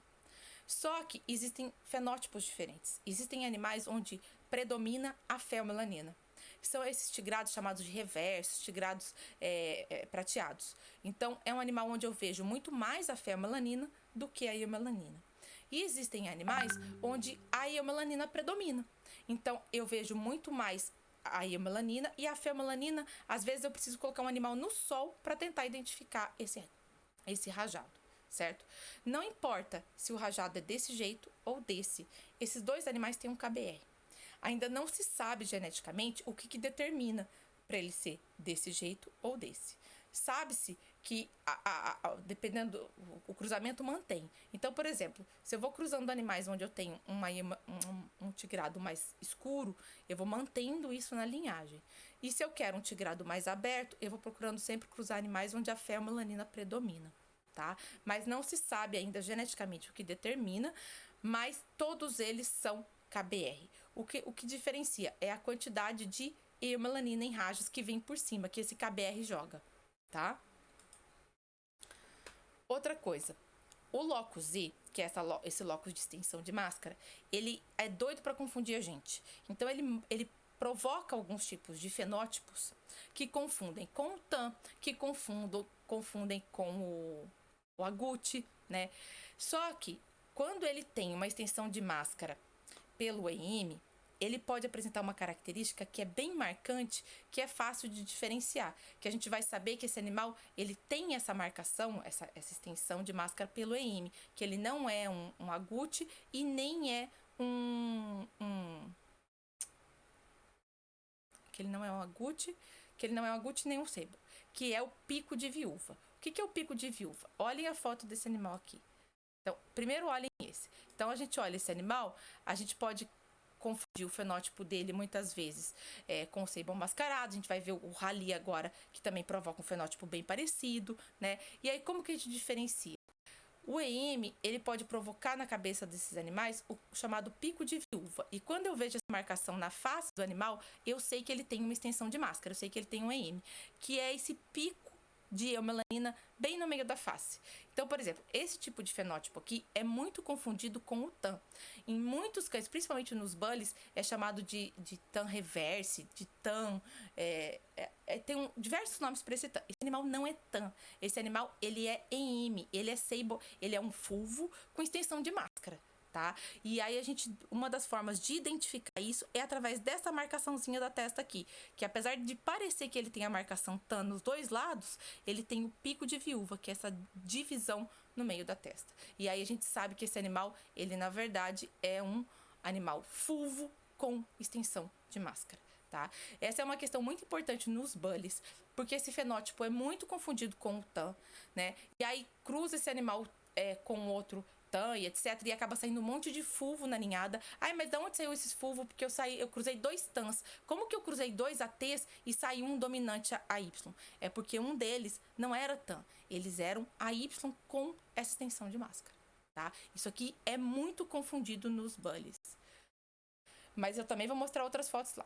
Só que existem fenótipos diferentes. Existem animais onde predomina a feomelanina. São esses tigrados chamados de reversos, tigrados prateados. Então, é um animal onde eu vejo muito mais a feomelanina do que a eumelanina. E existem animais onde a eumelanina predomina. Então, eu vejo muito mais a eumelanina e a feomelanina, às vezes eu preciso colocar um animal no sol para tentar identificar esse rajado, certo? Não importa se o rajado é desse jeito ou desse. Esses dois animais têm um KBR. Ainda não se sabe geneticamente o que determina para ele ser desse jeito ou desse. Sabe-se que, dependendo, o cruzamento mantém. Então, por exemplo, se eu vou cruzando animais onde eu tenho um tigrado mais escuro, eu vou mantendo isso na linhagem. E se eu quero um tigrado mais aberto, eu vou procurando sempre cruzar animais onde a feomelanina predomina, tá? Mas não se sabe ainda geneticamente o que determina, mas todos eles são KBR. O que diferencia é a quantidade de eumelanina em rajos que vem por cima, que esse KBR joga, tá? Outra coisa, o locus I, que é esse locus de extensão de máscara, ele é doido para confundir a gente. Então, ele provoca alguns tipos de fenótipos que confundem com o TAM, que confundem com o agouti, né? Só que, quando ele tem uma extensão de máscara pelo EIM, ele pode apresentar uma característica que é bem marcante, que é fácil de diferenciar, que a gente vai saber que esse animal, ele tem essa marcação, essa extensão de máscara pelo EIM, que ele não é um agouti e nem é que ele não é um agouti nem um sebo, que é o pico de viúva. O que é o pico de viúva? Olhem a foto desse animal aqui. Então, primeiro olhem esse. Então, a gente olha esse animal, a gente pode confundir o fenótipo dele muitas vezes com o ceibo mascarado. A gente vai ver o rally agora, que também provoca um fenótipo bem parecido, né? E aí, como que a gente diferencia? O EM, ele pode provocar na cabeça desses animais o chamado pico de viúva. E quando eu vejo essa marcação na face do animal, eu sei que ele tem uma extensão de máscara, eu sei que ele tem um EM, que é esse pico de eumelanina bem no meio da face. Então, por exemplo, esse tipo de fenótipo aqui é muito confundido com o TAM. Em muitos cães, principalmente nos bullies, é chamado de TAM reverse, de TAM. Tem diversos nomes para esse TAM. Esse animal não é TAM. Esse animal, ele é EM, ele é seibo, ele é um fulvo com extensão de máscara. Tá? E aí uma das formas de identificar isso é através dessa marcaçãozinha da testa aqui, que apesar de parecer que ele tem a marcação TAN nos dois lados, ele tem o pico de viúva, que é essa divisão no meio da testa. E aí a gente sabe que esse animal, ele na verdade é um animal fulvo com extensão de máscara. Tá? Essa é uma questão muito importante nos bullies, porque esse fenótipo é muito confundido com o TAN, né? E aí cruza esse animal com outro TAN e etc. E acaba saindo um monte de fulvo na ninhada. Ai, mas de onde saiu esses fulvos? Porque eu cruzei 2 TANs. Como que eu cruzei 2 ATs e saiu um dominante AY? É porque um deles não era TAN. Eles eram AY com essa extensão de máscara. Tá? Isso aqui é muito confundido nos bullies. Mas eu também vou mostrar outras fotos lá.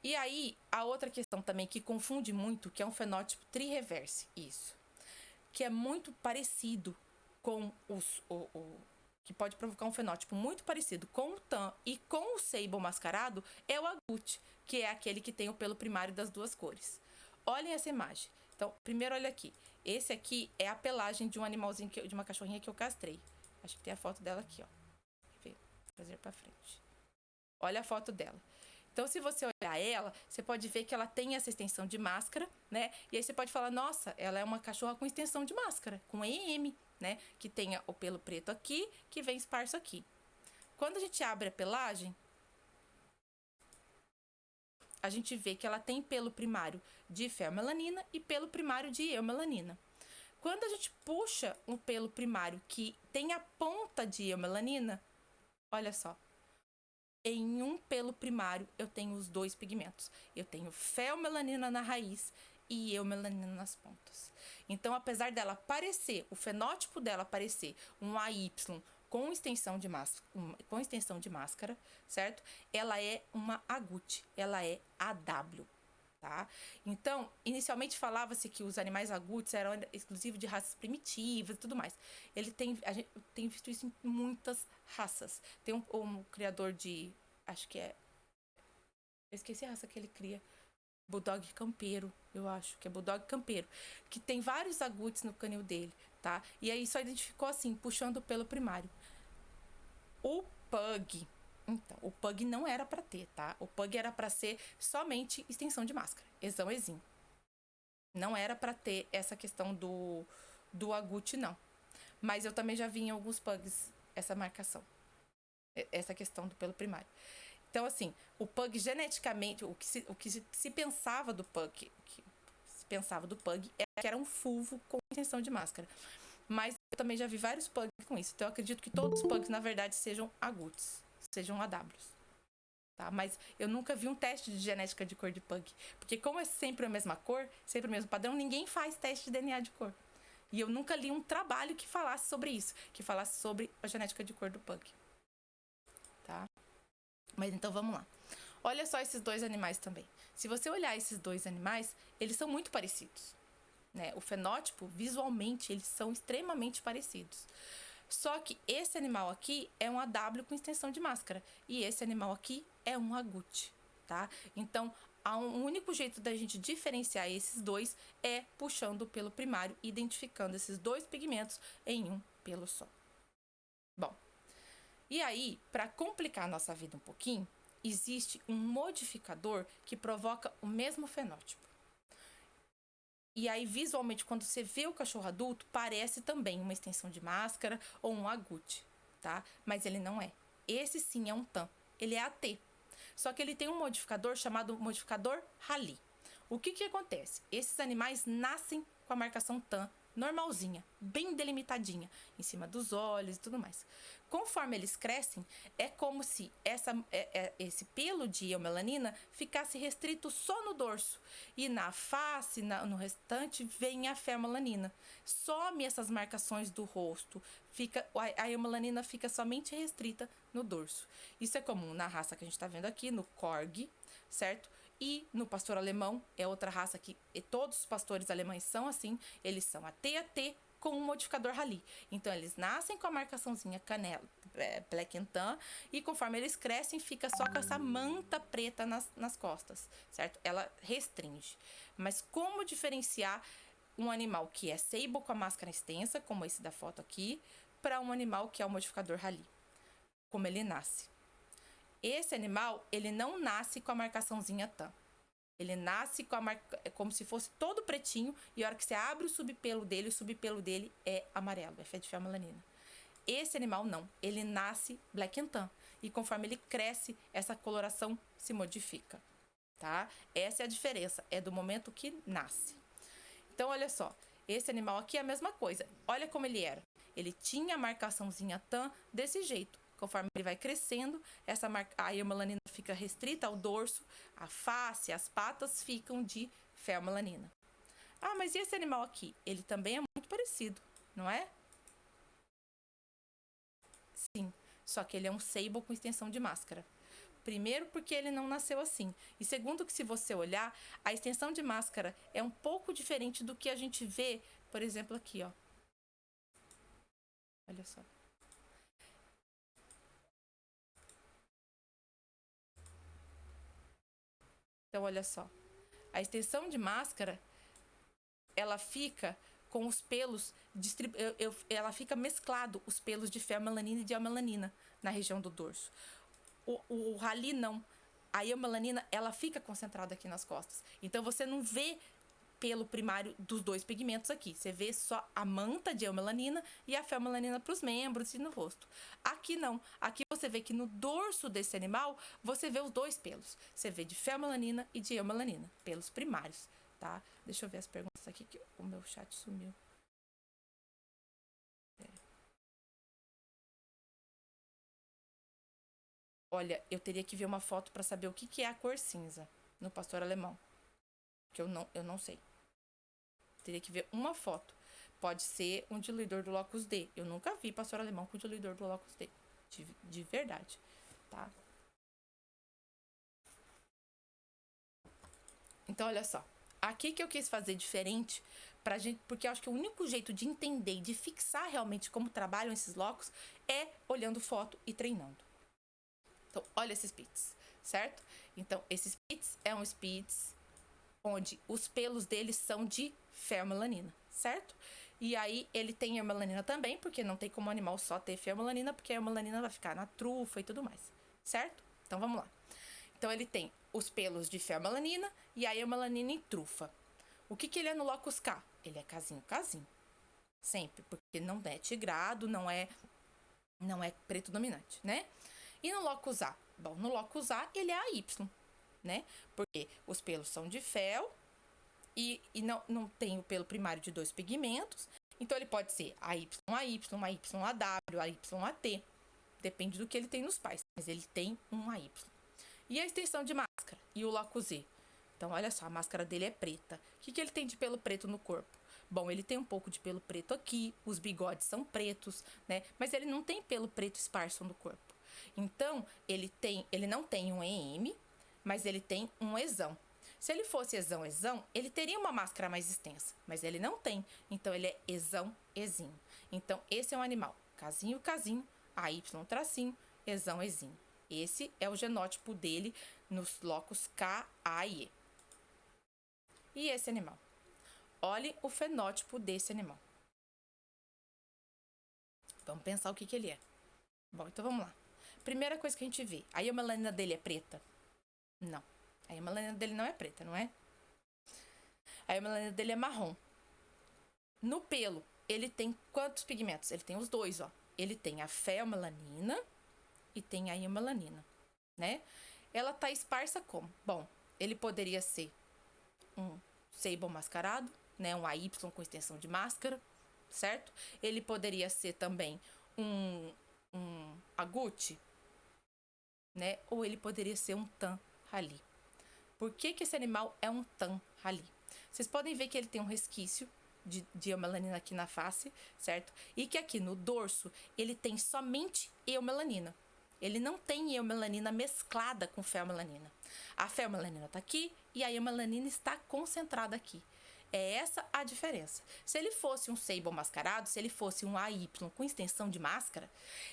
E aí, a outra questão também que confunde muito, que é um fenótipo tri-reverse. Isso. Que é muito parecido com que pode provocar um fenótipo muito parecido com o TAN e com o seibo mascarado, é o agouti, que é aquele que tem o pelo primário das duas cores. Olhem essa imagem. Então, primeiro olha aqui. Esse aqui é a pelagem de um animalzinho, de uma cachorrinha que eu castrei. Acho que tem a foto dela aqui, ó. Vou trazer pra frente. Olha a foto dela. Então, se você olhar ela, você pode ver que ela tem essa extensão de máscara, né? E aí você pode falar, nossa, ela é uma cachorra com extensão de máscara, com EM, né? Que tenha o pelo preto aqui, que vem esparso aqui. Quando a gente abre a pelagem, a gente vê que ela tem pelo primário de feomelanina e pelo primário de eumelanina. Quando a gente puxa um pelo primário que tem a ponta de eumelanina, olha só. Em um pelo primário, eu tenho os dois pigmentos. Eu tenho feomelanina na raiz e eumelanina nas pontas. Então, apesar dela parecer, o fenótipo dela parecer um AY com extensão de máscara, certo? Ela é uma agouti, ela é AW, tá? Então, inicialmente falava-se que os animais agoutis eram exclusivos de raças primitivas e tudo mais. A gente tem visto isso em muitas raças. Tem um criador de, acho que eu esqueci a raça que ele cria, Bulldog campeiro, eu acho que é Bulldog campeiro, que tem vários agoutis no canil dele, tá? E aí só identificou assim, puxando pelo primário. O Pug, então, o Pug não era para ter, tá? O Pug era para ser somente extensão de máscara, exão, exim. Não era para ter essa questão do agouti, não. Mas eu também já vi em alguns Pugs essa marcação, essa questão do pelo primário. Então, assim, o Pug geneticamente, o que se pensava do Pug, é que era um fulvo com extensão de máscara. Mas eu também já vi vários Pugs com isso. Então eu acredito que todos os Pugs, na verdade, sejam agoutis, sejam AWs. Tá? Mas eu nunca vi um teste de genética de cor de Pug. Porque como é sempre a mesma cor, sempre o mesmo padrão, ninguém faz teste de DNA de cor. E eu nunca li um trabalho que falasse sobre isso, que falasse sobre a genética de cor do Pug. Tá? Mas então vamos lá. Olha só esses dois animais também. Se você olhar esses dois animais, eles são muito parecidos. Né? O fenótipo, visualmente, eles são extremamente parecidos. Só que esse animal aqui é um AW com extensão de máscara. E esse animal aqui é um agouti, tá? Então, o único jeito da gente diferenciar esses dois é puxando pelo primário, identificando esses dois pigmentos em um pelo só. Bom, e aí, para complicar a nossa vida um pouquinho, existe um modificador que provoca o mesmo fenótipo. E aí, visualmente, quando você vê o cachorro adulto, parece também uma extensão de máscara ou um agouti, tá? Mas ele não é. Esse sim é um TAM. Ele é AT. Só que ele tem um modificador chamado modificador Rally. O que acontece? Esses animais nascem com a marcação TAM normalzinha, bem delimitadinha, em cima dos olhos e tudo mais. Conforme eles crescem, é como se esse pelo de eumelanina ficasse restrito só no dorso. E na face, no restante, vem a feomelanina. Some essas marcações do rosto. A eumelanina fica somente restrita no dorso. Isso é comum na raça que a gente está vendo aqui, no Corgi, certo? E no pastor alemão, é outra raça que todos os pastores alemães são assim, eles são a TAT com um modificador Rally. Então, eles nascem com a marcaçãozinha canela, Black and Tan, e conforme eles crescem, fica só com essa manta preta nas costas, certo? Ela restringe. Mas como diferenciar um animal que é sable com a máscara extensa, como esse da foto aqui, para um animal que é o modificador Rally? Como ele nasce? Esse animal, ele não nasce com a marcaçãozinha TAM. Ele nasce com como se fosse todo pretinho, e a hora que você abre o subpelo dele é amarelo, é feito de feomelanina. Esse animal não, ele nasce black and tan, e conforme ele cresce, essa coloração se modifica, tá? Essa é a diferença, é do momento que nasce. Então, olha só, esse animal aqui é a mesma coisa, olha como ele era. Ele tinha a marcaçãozinha TAM desse jeito. Conforme ele vai crescendo, a eumelanina fica restrita ao dorso, a face, as patas ficam de feomelanina. Ah, mas e esse animal aqui? Ele também é muito parecido, não é? Sim, só que ele é um sable com extensão de máscara. Primeiro, porque ele não nasceu assim. E segundo, que se você olhar, a extensão de máscara é um pouco diferente do que a gente vê, por exemplo, aqui, ó. Olha só. Então, olha só. A extensão de máscara, ela fica com os pelos, ela fica mesclado os pelos de feomelanina e de eumelanina na região do dorso. O Rally não. A eumelanina, ela fica concentrada aqui nas costas. Então, você não vê pelo primário dos dois pigmentos aqui. Você vê só a manta de eumelanina e a feomelanina para os membros e no rosto. Aqui não. Aqui você vê que no dorso desse animal, você vê os dois pelos. Você vê de feomelanina e de eumelanina, pelos primários, tá? Deixa eu ver as perguntas aqui, que o meu chat sumiu. Olha, eu teria que ver uma foto para saber o que é a cor cinza no pastor alemão. Que eu não sei. Teria que ver uma foto. Pode ser um diluidor do Locus D. Eu nunca vi pastor alemão com diluidor do Locus D. De verdade, tá? Então, olha só. Aqui que eu quis fazer diferente pra gente, porque eu acho que o único jeito de entender e de fixar realmente como trabalham esses locos é olhando foto e treinando. Então, olha esses pits, certo? Então, esses pits é um spitz onde os pelos deles são de feomelanina, certo? E aí ele tem eumelanina também, porque não tem como o animal só ter feomelanina, porque a eumelanina vai ficar na trufa e tudo mais, certo? Então vamos lá. Então ele tem os pelos de feomelanina e a eumelanina em trufa. O que ele é no locus K? Ele é casinho. Sempre, porque não é tigrado, não é preto dominante, né? E no locus A? Bom, no locus A ele é AY, né? Porque os pelos são de fel e não tem o pelo primário de dois pigmentos. Então, ele pode ser AY, AW, AT. Depende do que ele tem nos pais, mas ele tem um AY. E a extensão de máscara? E o locus Z? Então, olha só, a máscara dele é preta. O que ele tem de pelo preto no corpo? Bom, ele tem um pouco de pelo preto aqui, os bigodes são pretos, né? Mas ele não tem pelo preto esparso no corpo. Então, ele não tem um EM, mas ele tem um exão. Se ele fosse exão, ele teria uma máscara mais extensa, mas ele não tem. Então, ele é exão, ezinho. Então, esse é um animal casinho, AY, tracinho, exão, ezinho. Esse é o genótipo dele nos locus K, A e E. E esse animal? Olhem o fenótipo desse animal. Vamos pensar o que ele é. Bom, então vamos lá. Primeira coisa que a gente vê, a eumelanina dele é preta? Não. A eumelanina dele não é preta, não é? A eumelanina dele é marrom. No pelo, ele tem quantos pigmentos? Ele tem os dois, ó. Ele tem a feomelanina e tem a eumelanina, né? Ela tá esparsa como? Bom, ele poderia ser um sable mascarado, né? Um AY com extensão de máscara, certo? Ele poderia ser também um agouti, né? Ou ele poderia ser um tan rali. Por que esse animal é um tan rali? Vocês podem ver que ele tem um resquício de eumelanina aqui na face, certo? E que aqui no dorso ele tem somente eumelanina. Ele não tem eumelanina mesclada com feomelanina. A feomelanina está aqui e a eumelanina está concentrada aqui. É essa a diferença. Se ele fosse um sable mascarado, se ele fosse um AY com extensão de máscara,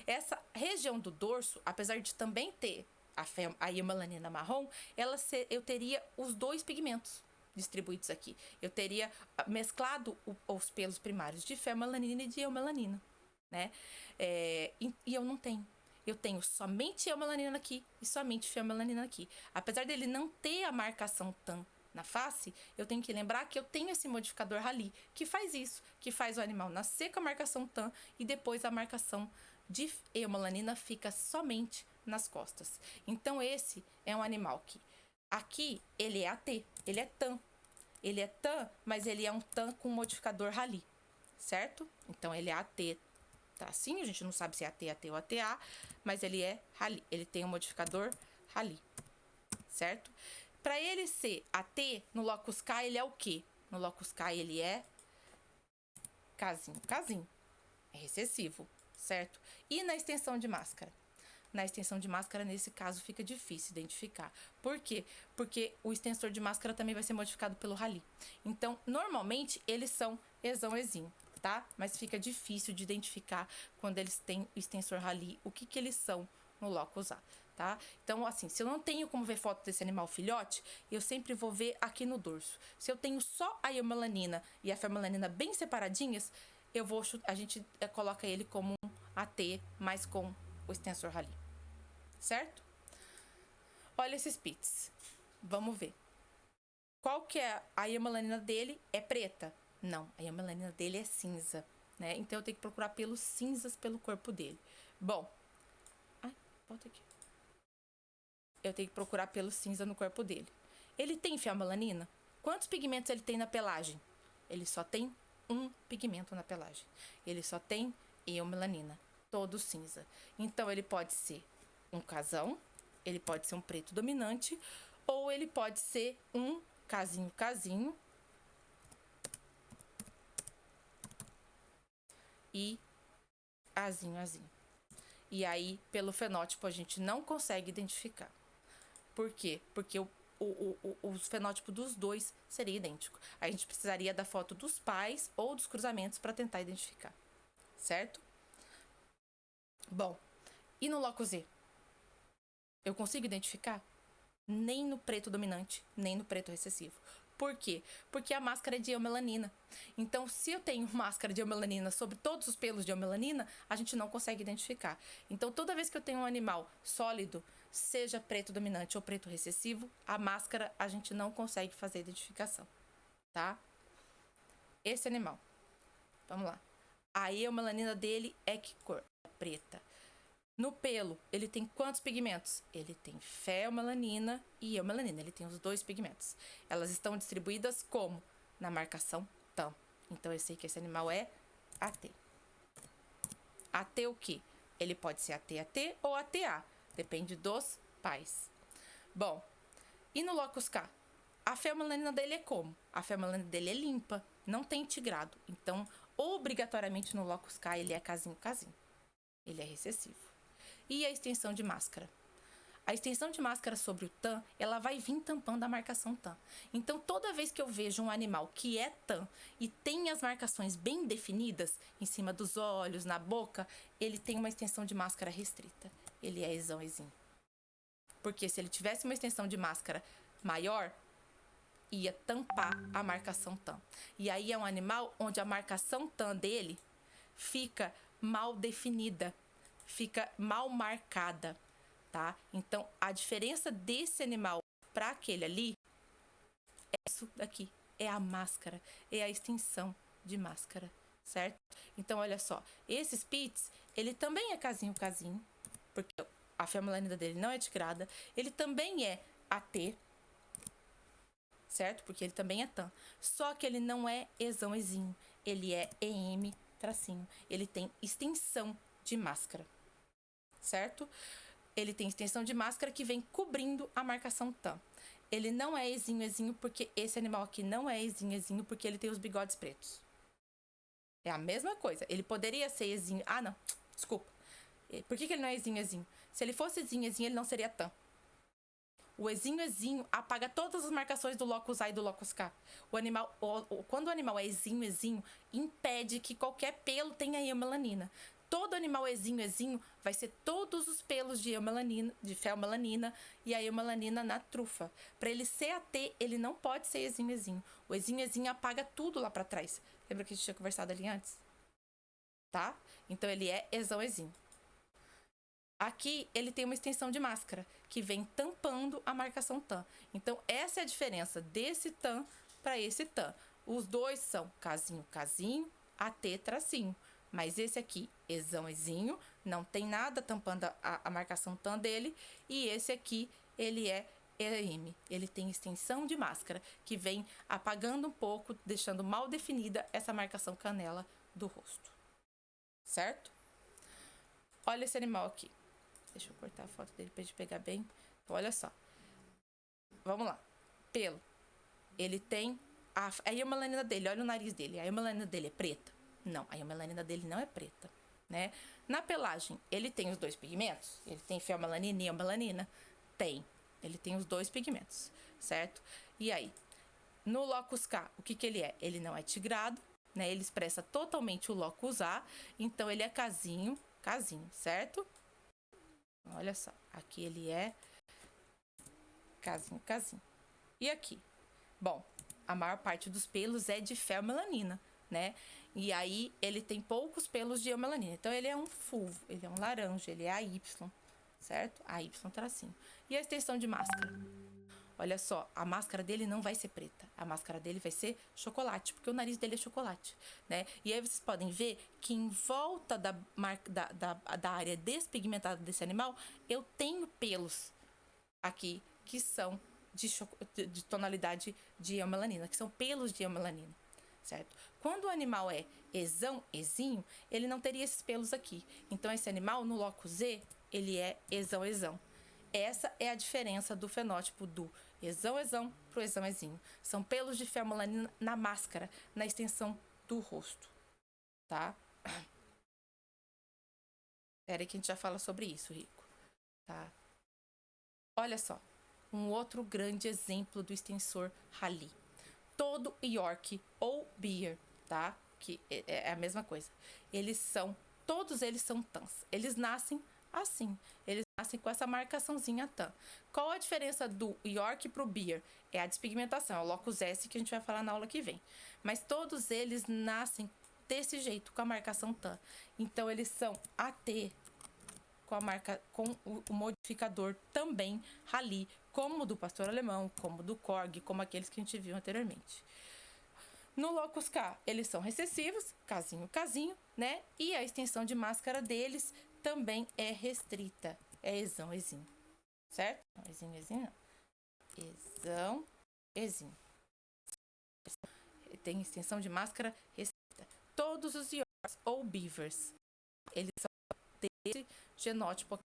essa região do dorso, apesar de também ter a eumelanina marrom, eu teria os dois pigmentos distribuídos aqui. Eu teria mesclado os pelos primários de feomelanina e de eumelanina, né? E eu não tenho. Eu tenho somente eumelanina aqui e somente feomelanina aqui. Apesar dele não ter a marcação tan na face, eu tenho que lembrar que eu tenho esse modificador rali, que faz isso, que faz o animal nascer com a marcação tan e depois a marcação de eumelanina fica somente nas costas. Então esse é um animal que aqui ele é AT, ele é tan. Ele é tan, mas ele é um tan com modificador rali, certo? Então ele é AT tracinho, a gente não sabe se é AT ou ATA, mas ele é rali, ele tem um modificador rali, certo? Para ele ser AT, no locus K ele é o quê? No locus K ele é casinho, é recessivo, certo? E na extensão de máscara? Na extensão de máscara, nesse caso, fica difícil identificar. Por quê? Porque o extensor de máscara também vai ser modificado pelo rali. Então, normalmente, eles são exão-exim, tá? Mas fica difícil de identificar quando eles têm o extensor rali, o que eles são no locus A, tá? Então, assim, se eu não tenho como ver foto desse animal filhote, eu sempre vou ver aqui no dorso. Se eu tenho só a eumelanina e a feomelanina bem separadinhas, a gente coloca ele como um AT, mas com o extensor rali. Certo? Olha esses pits. Vamos ver. Qual que é a eumelanina dele? É preta? Não, a eumelanina dele é cinza, né? Então eu tenho que procurar pelos cinzas pelo corpo dele. Bom, volta aqui. Eu tenho que procurar pelo cinza no corpo dele. Ele tem feomelanina? Quantos pigmentos ele tem na pelagem? Ele só tem um pigmento na pelagem. Ele só tem eumelanina, todo cinza. Então ele pode ser um casão, ele pode ser um preto dominante, ou ele pode ser um casinho e azinho. E aí, pelo fenótipo, a gente não consegue identificar. Por quê? Porque o fenótipo dos dois seria idêntico. A gente precisaria da foto dos pais ou dos cruzamentos para tentar identificar, certo? Bom, e no locus Z? Eu consigo identificar? Nem no preto dominante, nem no preto recessivo. Por quê? Porque a máscara é de eumelanina. Então, se eu tenho máscara de eumelanina sobre todos os pelos de eumelanina, a gente não consegue identificar. Então, toda vez que eu tenho um animal sólido, seja preto dominante ou preto recessivo, a máscara a gente não consegue fazer identificação, tá? Esse animal. Vamos lá. A eumelanina dele é que cor? É preta. No pelo, ele tem quantos pigmentos? Ele tem feomelanina e eumelanina. Ele tem os dois pigmentos. Elas estão distribuídas como? Na marcação TAM. Então, eu sei que esse animal é AT. AT o quê? Ele pode ser AT-AT ou ATA. Depende dos pais. Bom, e no locus K? A feomelanina dele é como? A feomelanina dele é limpa, não tem tigrado. Então, obrigatoriamente no locus K ele é casinho. Ele é recessivo. E a extensão de máscara? A extensão de máscara sobre o TAM, ela vai vir tampando a marcação TAM. Então, toda vez que eu vejo um animal que é TAM e tem as marcações bem definidas, em cima dos olhos, na boca, ele tem uma extensão de máscara restrita. Ele é exão-exim. Porque se ele tivesse uma extensão de máscara maior, ia tampar a marcação TAM. E aí é um animal onde a marcação TAM dele fica mal definida, fica mal marcada, tá? Então, a diferença desse animal para aquele ali é isso daqui, é a máscara, é a extensão de máscara, certo? Então, olha só, esse Spitz, ele também é casinho, porque a feomelanina dele não é tigrada, ele também é AT, certo? Porque ele também é TAM. Só que ele não é esão exinho, ele é EM tracinho. Ele tem extensão de máscara, certo? Ele tem extensão de máscara que vem cobrindo a marcação TAM. Ele não é exinho porque esse animal aqui não é exinho porque ele tem os bigodes pretos. É a mesma coisa. Ele poderia ser exinho. Ah, não. Desculpa. Por que ele não é exinho? Se ele fosse exinho, ele não seria TAM. O exinho apaga todas as marcações do locus A e do locus K. Quando o animal é exinho, impede que qualquer pelo tenha eumelanina. Todo animal exinho vai ser todos os pelos de feomelanina e a eumelanina na trufa. Para ele ser AT, ele não pode ser exinho. O exinho apaga tudo lá para trás. Lembra que a gente tinha conversado ali antes? Tá? Então ele é exinho. Aqui ele tem uma extensão de máscara que vem tampando a marcação TAM. Então essa é a diferença desse TAM para esse TAM. Os dois são casinho, AT tracinho. Mas esse aqui, exinho, não tem nada tampando a marcação TAM dele. E esse aqui, ele é EM. Ele tem extensão de máscara que vem apagando um pouco, deixando mal definida essa marcação canela do rosto. Certo? Olha esse animal aqui. Deixa eu cortar a foto dele pra gente pegar bem. Então, olha só. Vamos lá. Pelo. Ele tem a eumelanina dele. Olha o nariz dele. A eumelanina dele é preta? Não, a eumelanina dele não é preta, né? Na pelagem, ele tem os dois pigmentos? Ele tem feomelanina e eumelanina? Tem. Ele tem os dois pigmentos, certo? E aí? No locus K, o que ele é? Ele não é tigrado, né? Ele expressa totalmente o locus A. Então, ele é casinho, certo? Olha só, aqui ele é casinho. E aqui? Bom, a maior parte dos pelos é de feomelanina, né? E aí ele tem poucos pelos de eumelanina. Então ele é um fulvo, ele é um laranja, ele é AY, certo? AY tracinho. E a extensão de máscara? Olha só, a máscara dele não vai ser preta. A máscara dele vai ser chocolate, porque o nariz dele é chocolate, né? E aí vocês podem ver que em volta da área despigmentada desse animal, eu tenho pelos aqui que são de tonalidade de eumelanina, que são pelos de eumelanina, certo? Quando o animal é exinho, ele não teria esses pelos aqui. Então esse animal, no locus Z, ele é exão. Essa é a diferença do fenótipo do exão pro exinho. São pelos de feomelanina na máscara, na extensão do rosto, tá? Espera aí que a gente já fala sobre isso, Rico, tá? Olha só, um outro grande exemplo do extensor Raleigh. Todo York ou Beer, tá? Que é a mesma coisa. Todos eles são TANs. Eles nascem assim. Eles nascem com essa marcaçãozinha TAN. Qual a diferença do York pro Beer? É a despigmentação, é o locus S que a gente vai falar na aula que vem. Mas todos eles nascem desse jeito, com a marcação TAN. Então eles são AT com o modificador também Raleigh, como o do pastor alemão, como o do Korg, como aqueles que a gente viu anteriormente. No locus K, eles são recessivos, casinho, né? E a extensão de máscara deles também é restrita, é exinho, certo? Exinho, exinho. Tem extensão de máscara restrita. Todos os Yorks ou Beavers, eles são desse genótipo aqui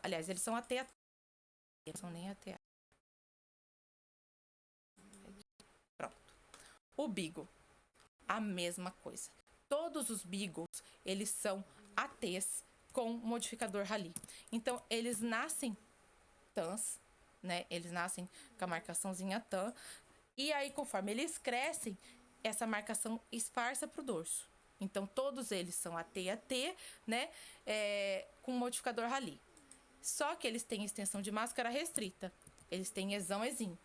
aliás, eles são até eles são nem até. Pronto. O Beagle, a mesma coisa. Todos os Beagles, eles são ATs com modificador Raleigh. Então, eles nascem TANs, né? Eles nascem com a marcaçãozinha TAN. E aí, conforme eles crescem, essa marcação esparça para o dorso. Então, todos eles são AT, né? Com modificador Raleigh. Só que eles têm extensão de máscara restrita. Eles têm exinho,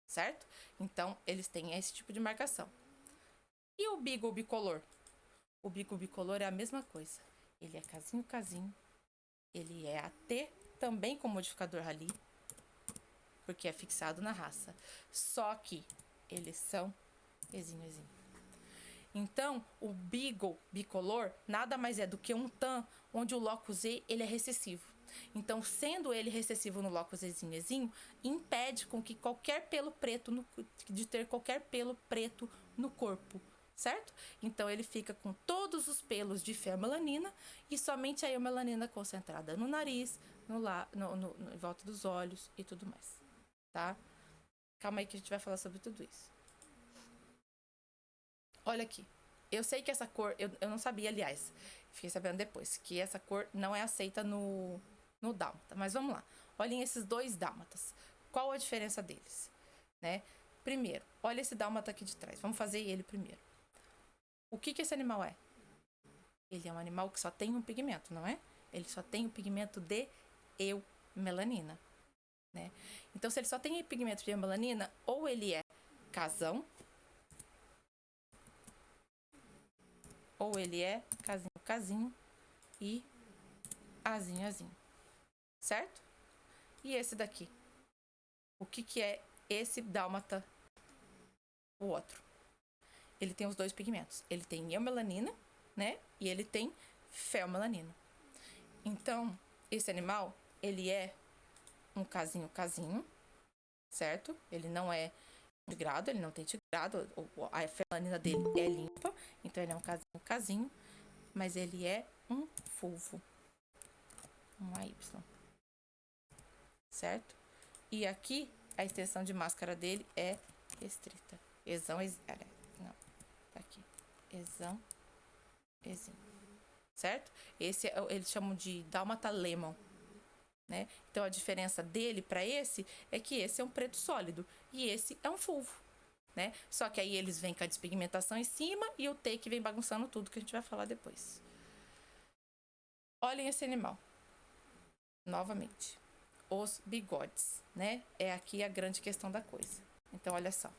certo? Então, eles têm esse tipo de marcação. E o Beagle bicolor? O Beagle bicolor é a mesma coisa. Ele é casinho. Ele é AT, também com modificador Raleigh, porque é fixado na raça. Só que eles são exinho. Então, o Beagle bicolor nada mais é do que um TAN, onde o locus E ele é recessivo. Então, sendo ele recessivo no locus ezinho, impede com que qualquer pelo preto de ter qualquer pelo preto no corpo, certo? Então, ele fica com todos os pelos de feomelanina e somente a eumelanina concentrada no nariz, em volta dos olhos e tudo mais, tá? Calma aí que a gente vai falar sobre tudo isso. Olha aqui. Eu sei que essa cor, eu não sabia, aliás, fiquei sabendo depois, que essa cor não é aceita no dálmata. Mas vamos lá. Olhem esses dois dálmatas. Qual a diferença deles? Né? Primeiro, olha esse dálmata aqui de trás. Vamos fazer ele primeiro. O que esse animal é? Ele é um animal que só tem um pigmento, não é? Ele só tem o pigmento de eumelanina. Né? Então, se ele só tem pigmento de eumelanina, ou ele é casão, ou ele é casinho e azinho. Certo? E esse daqui? O que é esse dálmata? O outro. Ele tem os dois pigmentos. Ele tem eumelanina, né? E ele tem feomelanina. Então, esse animal, ele é um casinho, certo? Ele não é tigrado, ele não tem tigrado. A feomelanina dele é limpa, então ele é um casinho, mas ele é um fulvo. Um AY. Certo? E aqui, a extensão de máscara dele é restrita. Não, tá aqui. Exão. Certo? Esse eles chamam de dálmata lemon. Né? Então a diferença dele para esse é que esse é um preto sólido e esse é um fulvo, né? Só que aí eles vêm com a despigmentação em cima e o take vem bagunçando tudo que a gente vai falar depois. Olhem esse animal. Novamente. Os bigodes, né? É aqui a grande questão da coisa. Então olha só.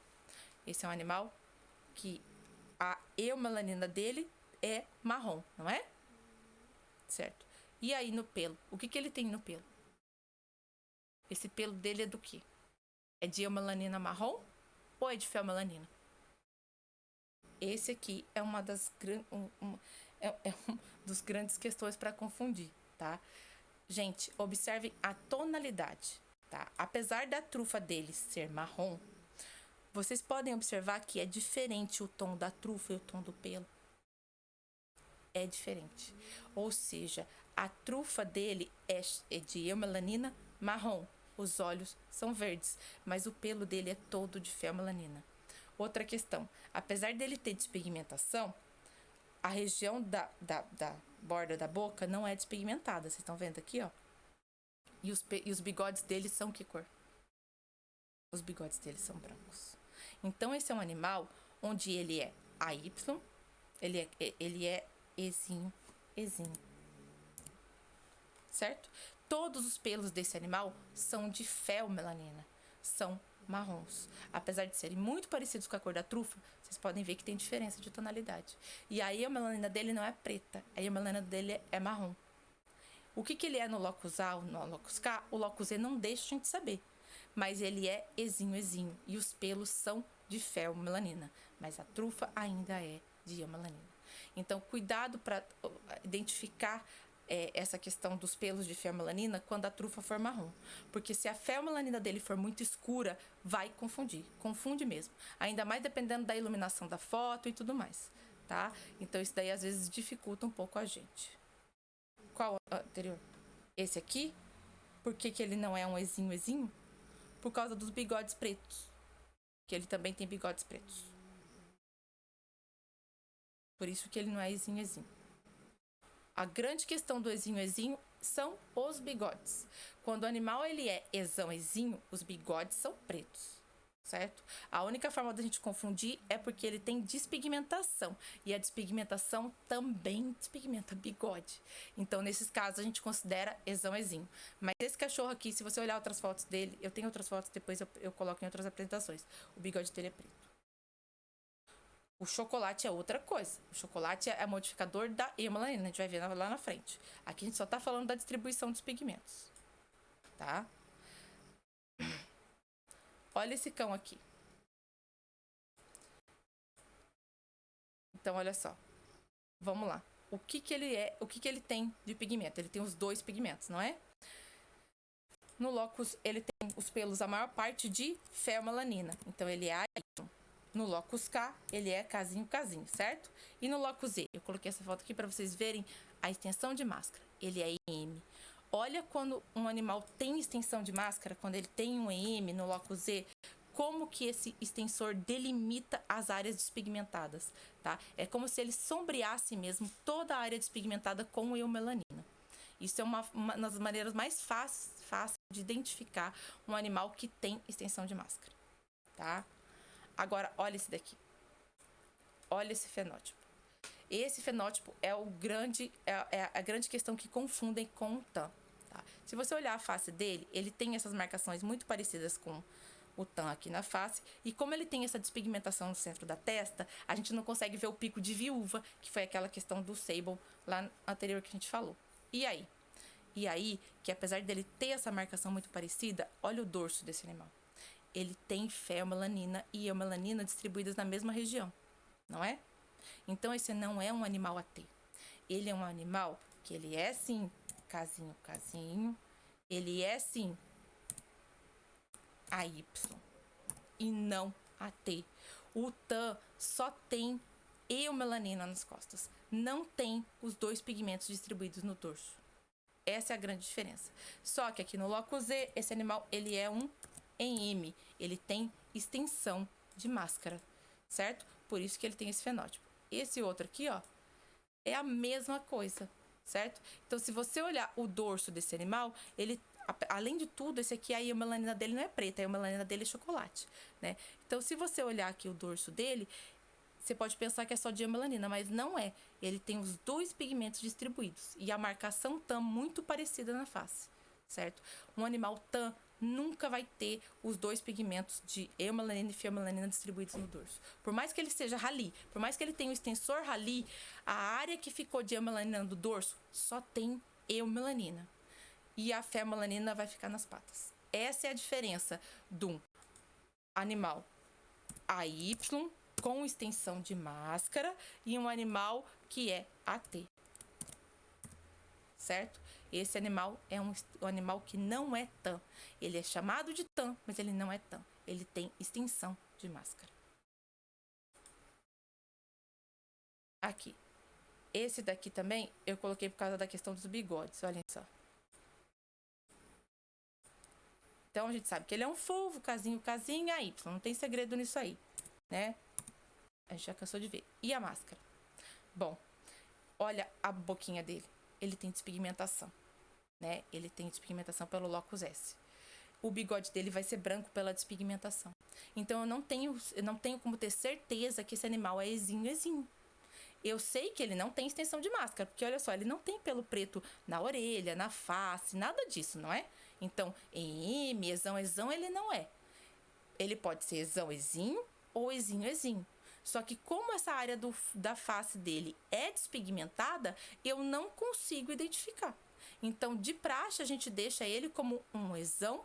Esse é um animal que a eumelanina dele é marrom, não é? Certo? E aí no pelo? O que ele tem no pelo? Esse pelo dele é do quê? É de eumelanina marrom ou é de feomelanina? Esse aqui é uma das dos grandes questões para confundir, tá? Gente, observem a tonalidade, tá? Apesar da trufa dele ser marrom, vocês podem observar que é diferente o tom da trufa e o tom do pelo. É diferente. Ou seja, a trufa dele é de eumelanina marrom. Os olhos são verdes, mas o pelo dele é todo de feomelanina. Outra questão, apesar dele ter despigmentação, a região da borda da boca não é despigmentada. Vocês estão vendo aqui, ó? E os bigodes dele são que cor? Os bigodes dele são brancos. Então, esse é um animal onde ele é AY, ele é ezinho. Certo? Todos os pelos desse animal são de feomelanina, são marrons. Apesar de serem muito parecidos com a cor da trufa, vocês podem ver que tem diferença de tonalidade. E a eumelanina dele não é preta, a eumelanina dele é marrom. O que ele é no locus A ou no locus K, o locus E não deixa a gente saber. Mas ele é ezinho. E os pelos são de feomelanina. Mas a trufa ainda é de eumelanina. Então, cuidado para identificar essa questão dos pelos de feomelanina quando a trufa for marrom. Porque se a feomelanina dele for muito escura, vai confundir. Confunde mesmo. Ainda mais dependendo da iluminação da foto e tudo mais. Tá? Então, isso daí às vezes dificulta um pouco a gente. Qual anterior? Esse aqui. Por que ele não é um ezinho? Por causa dos bigodes pretos. Que ele também tem bigodes pretos. Por isso que ele não é ezinho. A grande questão do ezinho são os bigodes. Quando o animal ele é ezinho, os bigodes são pretos, certo? A única forma da gente confundir é porque ele tem despigmentação. E a despigmentação também despigmenta bigode. Então, nesses casos, a gente considera ezinho. Mas esse cachorro aqui, se você olhar outras fotos dele, eu tenho outras fotos, depois eu coloco em outras apresentações. O bigode dele é preto. O chocolate é outra coisa. O chocolate é modificador da eumelanina. A gente vai ver lá na frente. Aqui a gente só tá falando da distribuição dos pigmentos. Tá? Olha esse cão aqui. Então, olha só. Vamos lá. O que ele é? O que ele tem de pigmento? Ele tem os dois pigmentos, não é? No locus, ele tem os pelos, a maior parte de feomelanina. Então, ele é AY. No locus K, ele é casinho, casinho, certo? E no locus E, eu coloquei essa foto aqui para vocês verem a extensão de máscara. Ele é EM. Olha quando um animal tem extensão de máscara, quando ele tem um EM no locus E, como que esse extensor delimita as áreas despigmentadas, tá? É como se ele sombreasse mesmo toda a área despigmentada com eumelanina. Isso é uma das maneiras mais fáceis de identificar um animal que tem extensão de máscara, tá? Agora, olha esse daqui. Olha esse fenótipo. Esse fenótipo é a grande questão que confundem com o TAM. Tá? Se você olhar a face dele, ele tem essas marcações muito parecidas com o TAM aqui na face. E como ele tem essa despigmentação no centro da testa, a gente não consegue ver o pico de viúva, que foi aquela questão do sable lá anterior que a gente falou. E aí? E aí, que apesar dele ter essa marcação muito parecida, olha o dorso desse animal. Ele tem feomelanina e eumelanina distribuídas na mesma região, não é? Então, esse não é um animal AT. Ele é um animal que ele é, sim, casinho, casinho. Ele é, sim, AY e não AT. O TAM só tem eumelanina nas costas. Não tem os dois pigmentos distribuídos no dorso. Essa é a grande diferença. Só que aqui no locus E, esse animal, ele é um EM. Ele tem extensão de máscara, certo? Por isso que ele tem esse fenótipo. Esse outro aqui, ó, é a mesma coisa, certo? Então, se você olhar o dorso desse animal, ele, além de tudo, esse aqui, a eumelanina dele não é preta, a eumelanina dele é chocolate, né? Então, se você olhar aqui o dorso dele, você pode pensar que é só de eumelanina, mas não é. Ele tem os dois pigmentos distribuídos e a marcação TAM muito parecida na face, certo? Um animal TAM nunca vai ter os dois pigmentos de eumelanina e feomelanina distribuídos no dorso. Por mais que ele seja rali, por mais que ele tenha o extensor rali, a área que ficou de eumelanina do dorso só tem eumelanina. E a feomelanina vai ficar nas patas. Essa é a diferença do animal AY com extensão de máscara e um animal que é AT. Certo? Esse animal é um animal que não é TAM. Ele é chamado de TAM, mas ele não é TAM. Ele tem extensão de máscara. Aqui. Esse daqui também eu coloquei por causa da questão dos bigodes. Olhem só. Então a gente sabe que ele é um fulvo, casinho, casinho, AY. Não tem segredo nisso aí, né? A gente já cansou de ver. E a máscara? Bom, olha a boquinha dele. Ele tem despigmentação, né? Ele tem despigmentação pelo locus S. O bigode dele vai ser branco pela despigmentação. Então eu não tenho como ter certeza que esse animal é exinho. Eu sei que ele não tem extensão de máscara, porque olha só, ele não tem pelo preto na orelha, na face, nada disso, não é? Então, EM, exão, ele não é. Ele pode ser exão, ou exinho. Só que como essa área da face dele é despigmentada, eu não consigo identificar. Então, de praxe, a gente deixa ele como um exão,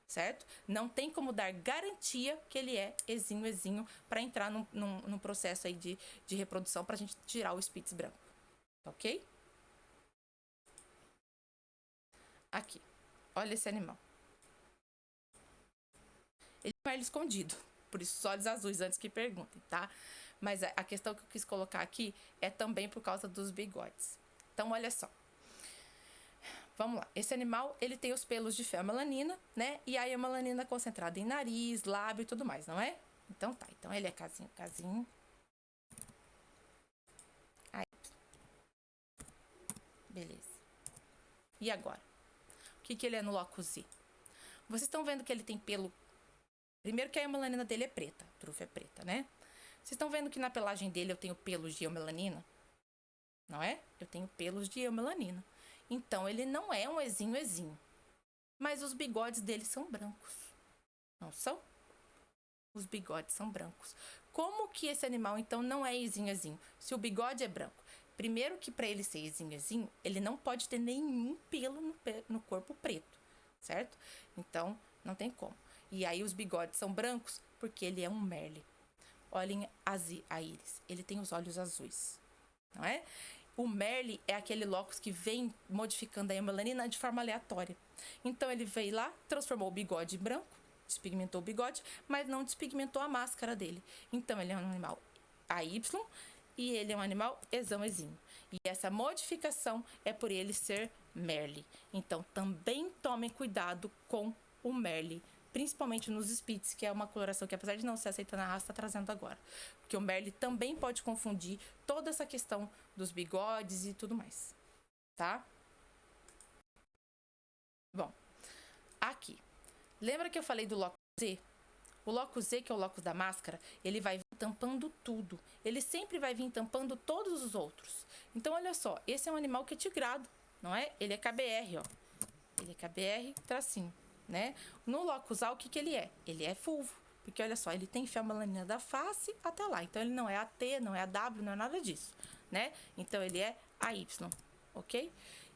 certo? Não tem como dar garantia que ele é exinho, para entrar num processo aí de reprodução para a gente tirar o Spitz branco, ok? Aqui, olha esse animal. Ele é um merle escondido, por isso os olhos azuis, antes que perguntem, tá? Mas a questão que eu quis colocar aqui é também por causa dos bigodes. Então, olha só. Vamos lá. Esse animal, ele tem os pelos de feomelanina, né? E a eumelanina concentrada em nariz, lábio e tudo mais, não é? Então tá. Então, ele é casinho. Aí. Beleza. E agora? O que ele é no locus I? Vocês estão vendo que ele tem pelo... Primeiro que a eumelanina dele é preta. A trufa é preta, né? Vocês estão vendo que na pelagem dele eu tenho pelos de eumelanina? Não é? Eu tenho pelos de eumelanina. Então, ele não é um exinho. Mas os bigodes dele são brancos. Não são? Os bigodes são brancos. Como que esse animal, então, não é exinho? Se o bigode é branco. Primeiro que para ele ser exinho, ele não pode ter nenhum pelo no corpo preto. Certo? Então, não tem como. E aí, os bigodes são brancos porque ele é um merle. Olhem a íris. Ele tem os olhos azuis. Não é? O merle é aquele locus que vem modificando a eumelanina de forma aleatória. Então ele veio lá, transformou o bigode em branco, despigmentou o bigode, mas não despigmentou a máscara dele. Então ele é um animal AY e ele é um animal exão-exinho. E essa modificação é por ele ser Merle. Então também tomem cuidado com o Merle, principalmente nos Spitz, que é uma coloração que, apesar de não ser aceita na raça, está trazendo agora. Porque o Merle também pode confundir toda essa questão dos bigodes e tudo mais, tá? Bom, aqui. Lembra que eu falei do Locus Z? O Locus Z, que é o Locus da máscara, ele vai vir tampando tudo. Ele sempre vai vir tampando todos os outros. Então, olha só, esse é um animal que é tigrado, não é? Ele é KBR, ó. Ele é KBR, tracinho, né? No Locus A, o que que ele é? Ele é fulvo. Porque, olha só, ele tem feomelanina da face até lá. Então, ele não é AT, não é AW, não é nada disso, né? Então, ele é AY, ok?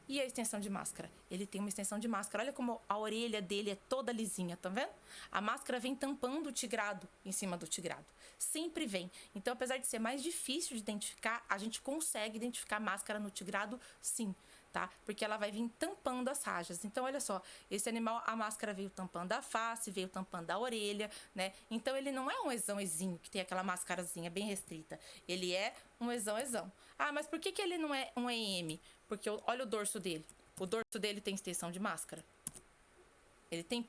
E a extensão de máscara? Ele tem uma extensão de máscara. Olha como a orelha dele é toda lisinha, tá vendo? A máscara vem tampando o tigrado em cima do tigrado. Sempre vem. Então, apesar de ser mais difícil de identificar, a gente consegue identificar a máscara no tigrado, sim, tá? Porque ela vai vir tampando as rajas. Então, olha só, esse animal, a máscara veio tampando a face, veio tampando a orelha, né? Então, ele não é um exão-exinho, que tem aquela máscarazinha bem restrita. Ele é um exão-exão. Ah, mas por que que ele não é um EM? Porque olha o dorso dele. O dorso dele tem extensão de máscara. Ele tem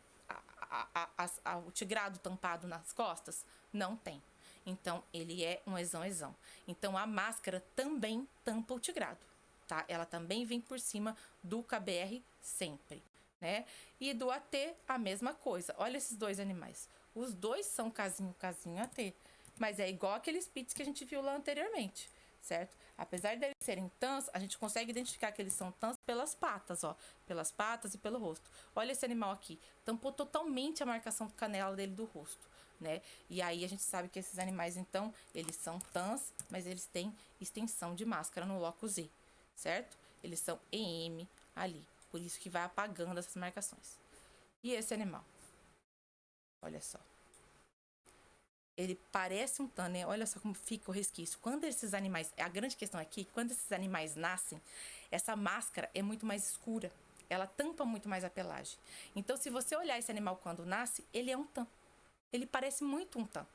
o tigrado tampado nas costas? Não tem. Então, ele é um exão-exão. Então, a máscara também tampa o tigrado, tá? Ela também vem por cima do KBR sempre, né? E do AT, a mesma coisa. Olha esses dois animais. Os dois são casinho AT. Mas é igual aqueles Spitz que a gente viu lá anteriormente, certo? Apesar de eles serem tans, a gente consegue identificar que eles são tans pelas patas, ó. Pelas patas e pelo rosto. Olha esse animal aqui. Tampou totalmente a marcação do canela dele do rosto, né? E aí a gente sabe que esses animais, então, eles são tans, mas eles têm extensão de máscara no Locus Z, certo? Eles são EM ali. Por isso que vai apagando essas marcações. E esse animal? Olha só. Ele parece um tan, né? Olha só como fica o resquício. Quando esses animais... A grande questão aqui, quando esses animais nascem, essa máscara é muito mais escura. Ela tampa muito mais a pelagem. Então, se você olhar esse animal quando nasce, ele é um tan. Ele parece muito um tan,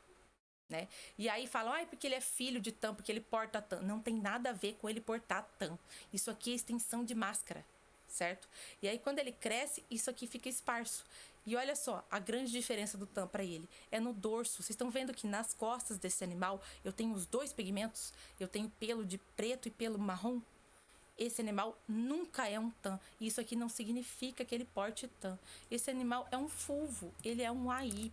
né? E aí falam, ai, porque ele é filho de tan, porque ele porta tan. Não tem nada a ver com ele portar tan. Isso aqui é extensão de máscara, certo? E aí, quando ele cresce, isso aqui fica esparso. E olha só, a grande diferença do tan para ele é no dorso. Vocês estão vendo que nas costas desse animal eu tenho os dois pigmentos? Eu tenho pelo de preto e pelo marrom? Esse animal nunca é um tan. Isso aqui não significa que ele porte tan. Esse animal é um fulvo, ele é um AY,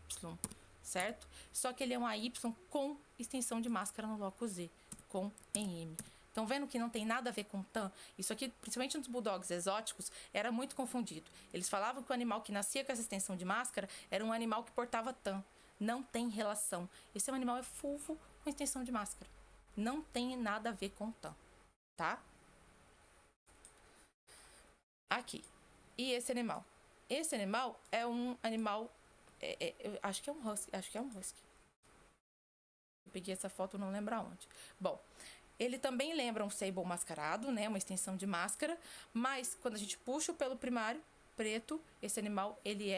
certo? Só que ele é um AY com extensão de máscara no Locus Z, com EM. Estão vendo que não tem nada a ver com tan? Isso aqui, principalmente nos bulldogs exóticos, era muito confundido. Eles falavam que o animal que nascia com essa extensão de máscara era um animal que portava tan. Não tem relação. Esse animal é fulvo com extensão de máscara. Não tem nada a ver com tan, tá? Aqui. E esse animal? Esse animal é um animal... eu acho que é um husky. Eu peguei essa foto, não lembro aonde. Bom, ele também lembra um sable mascarado, né? Uma extensão de máscara. Mas, quando a gente puxa o pelo primário, preto, esse animal, ele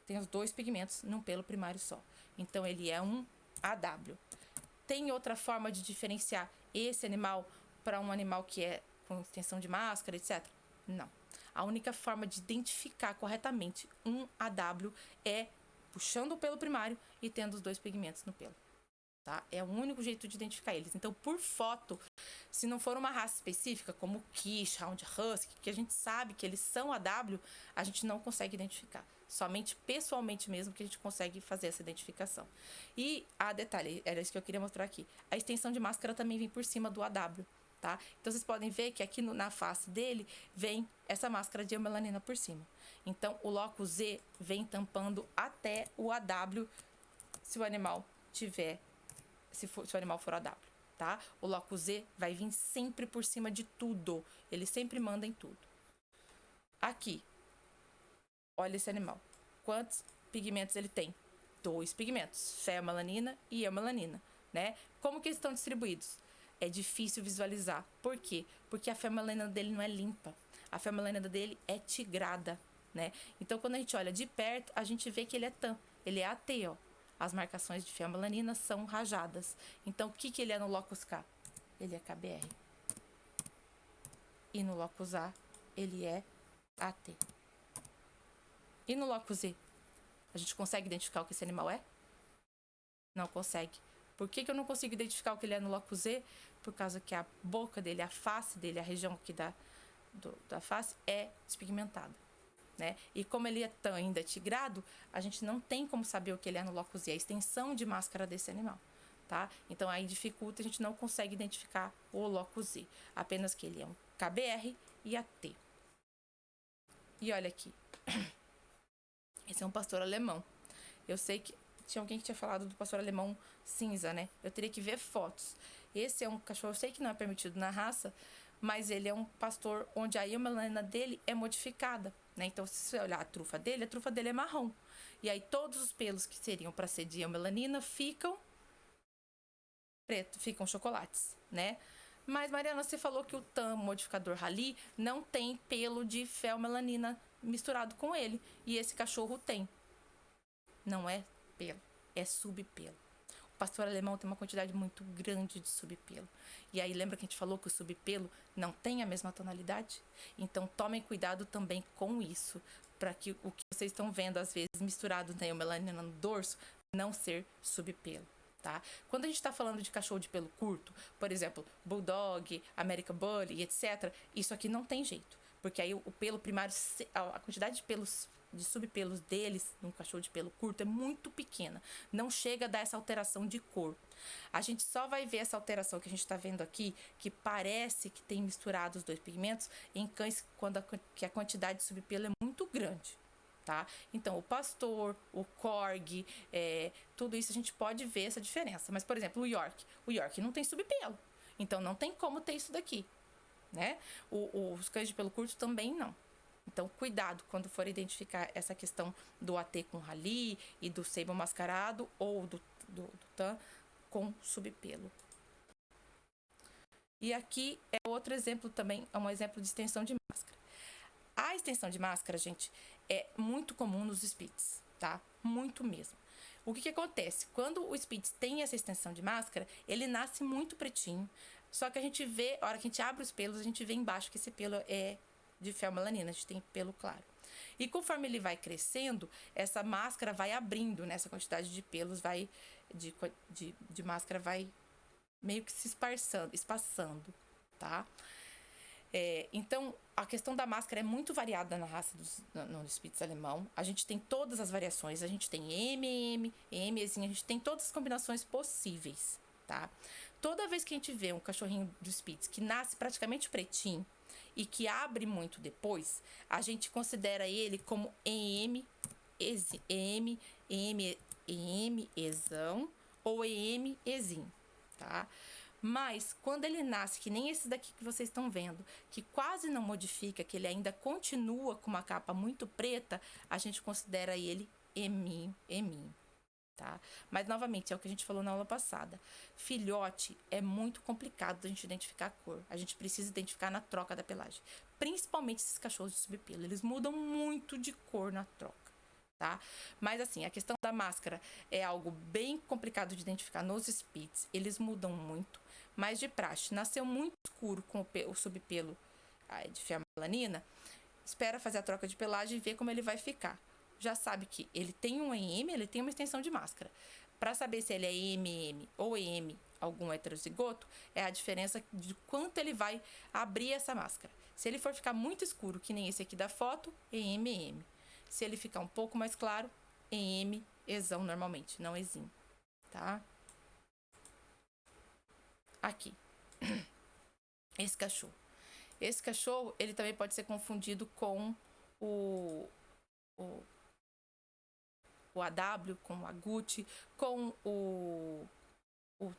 tem os dois pigmentos num pelo primário só. Então, ele é um AW. Tem outra forma de diferenciar esse animal para um animal que é com extensão de máscara, etc? Não. A única forma de identificar corretamente um AW é puxando o pelo primário e tendo os dois pigmentos no pelo, tá? É o único jeito de identificar eles. Então, por foto, se não for uma raça específica, como o Quiche, Hound Husky, que a gente sabe que eles são AW, a gente não consegue identificar. Somente pessoalmente mesmo que a gente consegue fazer essa identificação. E, detalhe, era isso que eu queria mostrar aqui. A extensão de máscara também vem por cima do AW, tá? Então, vocês podem ver que aqui na face dele vem essa máscara de melanina por cima. Então, o Locus Z vem tampando até o AW se o animal tiver, se o animal for AW, tá? O Locus Z vai vir sempre por cima de tudo. Ele sempre manda em tudo. Aqui. Olha esse animal. Quantos pigmentos ele tem? 2 pigmentos. Feomelanina e eumelanina, né? Como que eles estão distribuídos? É difícil visualizar. Por quê? Porque a feomelanina dele não é limpa. A feomelanina dele é tigrada, né? Então, quando a gente olha de perto, a gente vê que ele é TAM, ele é AT, ó. As marcações de fenmelanina são rajadas. Então, o que ele é no locus K? Ele é KBR. E no locus A, ele é AT. E no locus Z, a gente consegue identificar o que esse animal é? Não consegue. Por que eu não consigo identificar o que ele é no locus Z? Por causa que a boca dele, a face dele, a região aqui da face é despigmentada, né? E como ele é tão ainda tigrado, a gente não tem como saber o que ele é no locus Z, a extensão de máscara desse animal, tá? Então aí dificulta, a gente não consegue identificar o locus Z, apenas que ele é um KBR e AT. E olha aqui, esse é um pastor alemão. Eu sei que tinha alguém que tinha falado do pastor alemão cinza, né? Eu teria que ver fotos. Esse é um cachorro, eu sei que não é permitido na raça, mas ele é um pastor onde a eumelanina dele é modificada, né? Então, se você olhar a trufa dele é marrom. E aí todos os pelos que seriam para ser de eumelanina ficam preto, ficam chocolates, né? Mas, Mariana, você falou que o TAM, modificador Rally, não tem pelo de felmelanina misturado com ele. E esse cachorro tem. Não é pelo, é subpelo. O pastor alemão tem uma quantidade muito grande de subpelo. E aí lembra que a gente falou que o subpelo não tem a mesma tonalidade? Então tomem cuidado também com isso, para que o que vocês estão vendo às vezes misturado na eumelanina no dorso não ser subpelo. Tá? Quando a gente está falando de cachorro de pelo curto, por exemplo, Bulldog, American Bully, etc., isso aqui não tem jeito. Porque aí o pelo primário, a quantidade de pelos, de subpelos deles, num cachorro de pelo curto, é muito pequena. Não chega a dar essa alteração de cor. A gente só vai ver essa alteração que a gente está vendo aqui, que parece que tem misturado os dois pigmentos, em cães quando que a quantidade de subpelo é muito grande. Tá? Então, o pastor, o corgi, tudo isso a gente pode ver essa diferença. Mas, por exemplo, o York não tem subpelo. Então, não tem como ter isso daqui, né? Os cães de pelo curto também não. Então, cuidado quando for identificar essa questão do AT com Rally e do seibo mascarado ou do TAM com subpelo. E aqui é outro exemplo também, é um exemplo de extensão de máscara. A extensão de máscara, gente, é muito comum nos Spitz, tá? Muito mesmo. O que acontece? Quando o Spitz tem essa extensão de máscara, ele nasce muito pretinho, só que a gente vê, a hora que a gente abre os pelos, a gente vê embaixo que esse pelo é de felmelanina, a gente tem pelo claro. E conforme ele vai crescendo, essa máscara vai abrindo, né? Essa quantidade de pelos vai, de máscara vai meio que se espaçando, tá? Então, a questão da máscara é muito variada na raça no Spitz alemão. A gente tem todas as variações. A gente tem EMzinho, a gente tem todas as combinações possíveis, tá? Toda vez que a gente vê um cachorrinho do Spitz que nasce praticamente pretinho e que abre muito depois, a gente considera ele como EMezão ou EMezinho, tá? Mas, quando ele nasce, que nem esse daqui que vocês estão vendo, que quase não modifica, que ele ainda continua com uma capa muito preta, a gente considera ele eminho, tá? Mas, novamente, é o que a gente falou na aula passada. Filhote é muito complicado da gente identificar a cor. A gente precisa identificar na troca da pelagem. Principalmente esses cachorros de subpelo. Eles mudam muito de cor na troca. Tá? Mas assim, a questão da máscara é algo bem complicado de identificar nos Spitz, eles mudam muito, mas de praxe, nasceu muito escuro com o subpelo de felmelanina, espera fazer a troca de pelagem e ver como ele vai ficar. Já sabe que ele tem um EM, ele tem uma extensão de máscara. Para saber se ele é EMM ou EM, algum heterozigoto, é a diferença de quanto ele vai abrir essa máscara. Se ele for ficar muito escuro, que nem esse aqui da foto, EMM. Se ele ficar um pouco mais claro, EMezão normalmente, não ezinho, tá? Aqui. Esse cachorro. Esse cachorro, ele também pode ser confundido com o AW, com o Agouti, com o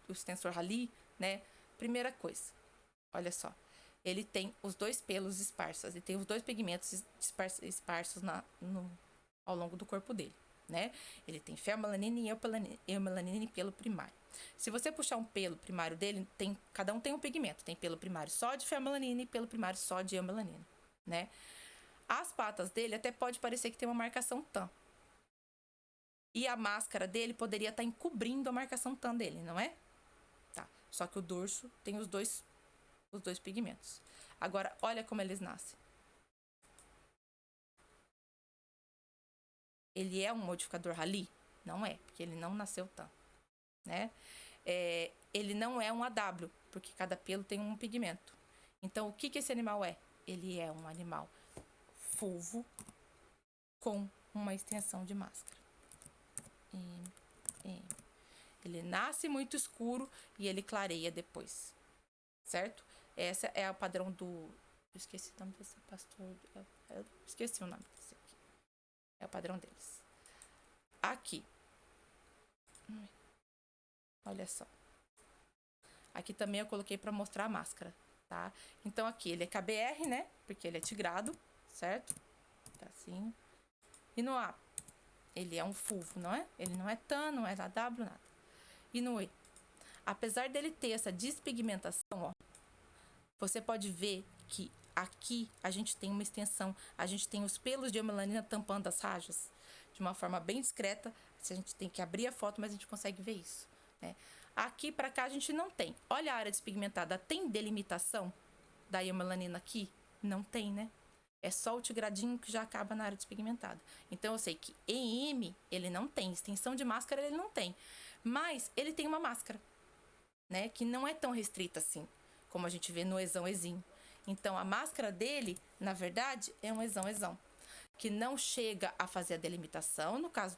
extensor Rally, né? Primeira coisa, olha só. Ele tem os dois pelos esparsos, ele tem os dois pigmentos esparsos ao longo do corpo dele, né? Ele tem felmelanina e eumelanina e pelo primário. Se você puxar um pelo primário dele, cada um tem um pigmento. Tem pelo primário só de felmelanina e pelo primário só de eumelanina, né? As patas dele até pode parecer que tem uma marcação tan. E a máscara dele poderia estar encobrindo a marcação tan dele, não é? Tá. Só que o dorso tem os dois pigmentos. Agora, olha como eles nascem. Ele é um modificador Rayleigh? Não é, porque ele não nasceu tan, né? Ele não é um AW, porque cada pelo tem um pigmento. Então, o que esse animal é? Ele é um animal fulvo com uma extensão de máscara. Ele nasce muito escuro e ele clareia depois, certo? Essa é o padrão do... Eu esqueci o nome desse pastor. Eu esqueci o nome desse aqui. É o padrão deles. Aqui. Olha só. Aqui também eu coloquei para mostrar a máscara, tá? Então aqui ele é KBR, né? Porque ele é tigrado, certo? Assim. E no A, ele é um fulvo, não é? Ele não é tan, não é AW, nada. E no E, apesar dele ter essa despigmentação, ó, você pode ver que aqui a gente tem uma extensão, a gente tem os pelos de eumelanina tampando as rajas de uma forma bem discreta. A gente tem que abrir a foto, mas a gente consegue ver isso, né? Aqui para cá a gente não tem. Olha a área despigmentada, tem delimitação da eumelanina aqui? Não tem, né? É só o tigradinho que já acaba na área despigmentada. Então eu sei que EM ele não tem, extensão de máscara ele não tem, mas ele tem uma máscara, né, que não é tão restrita assim, como a gente vê no exão-ezinho. Então a máscara dele, na verdade, é um exão-exão, que não chega a fazer a delimitação, no caso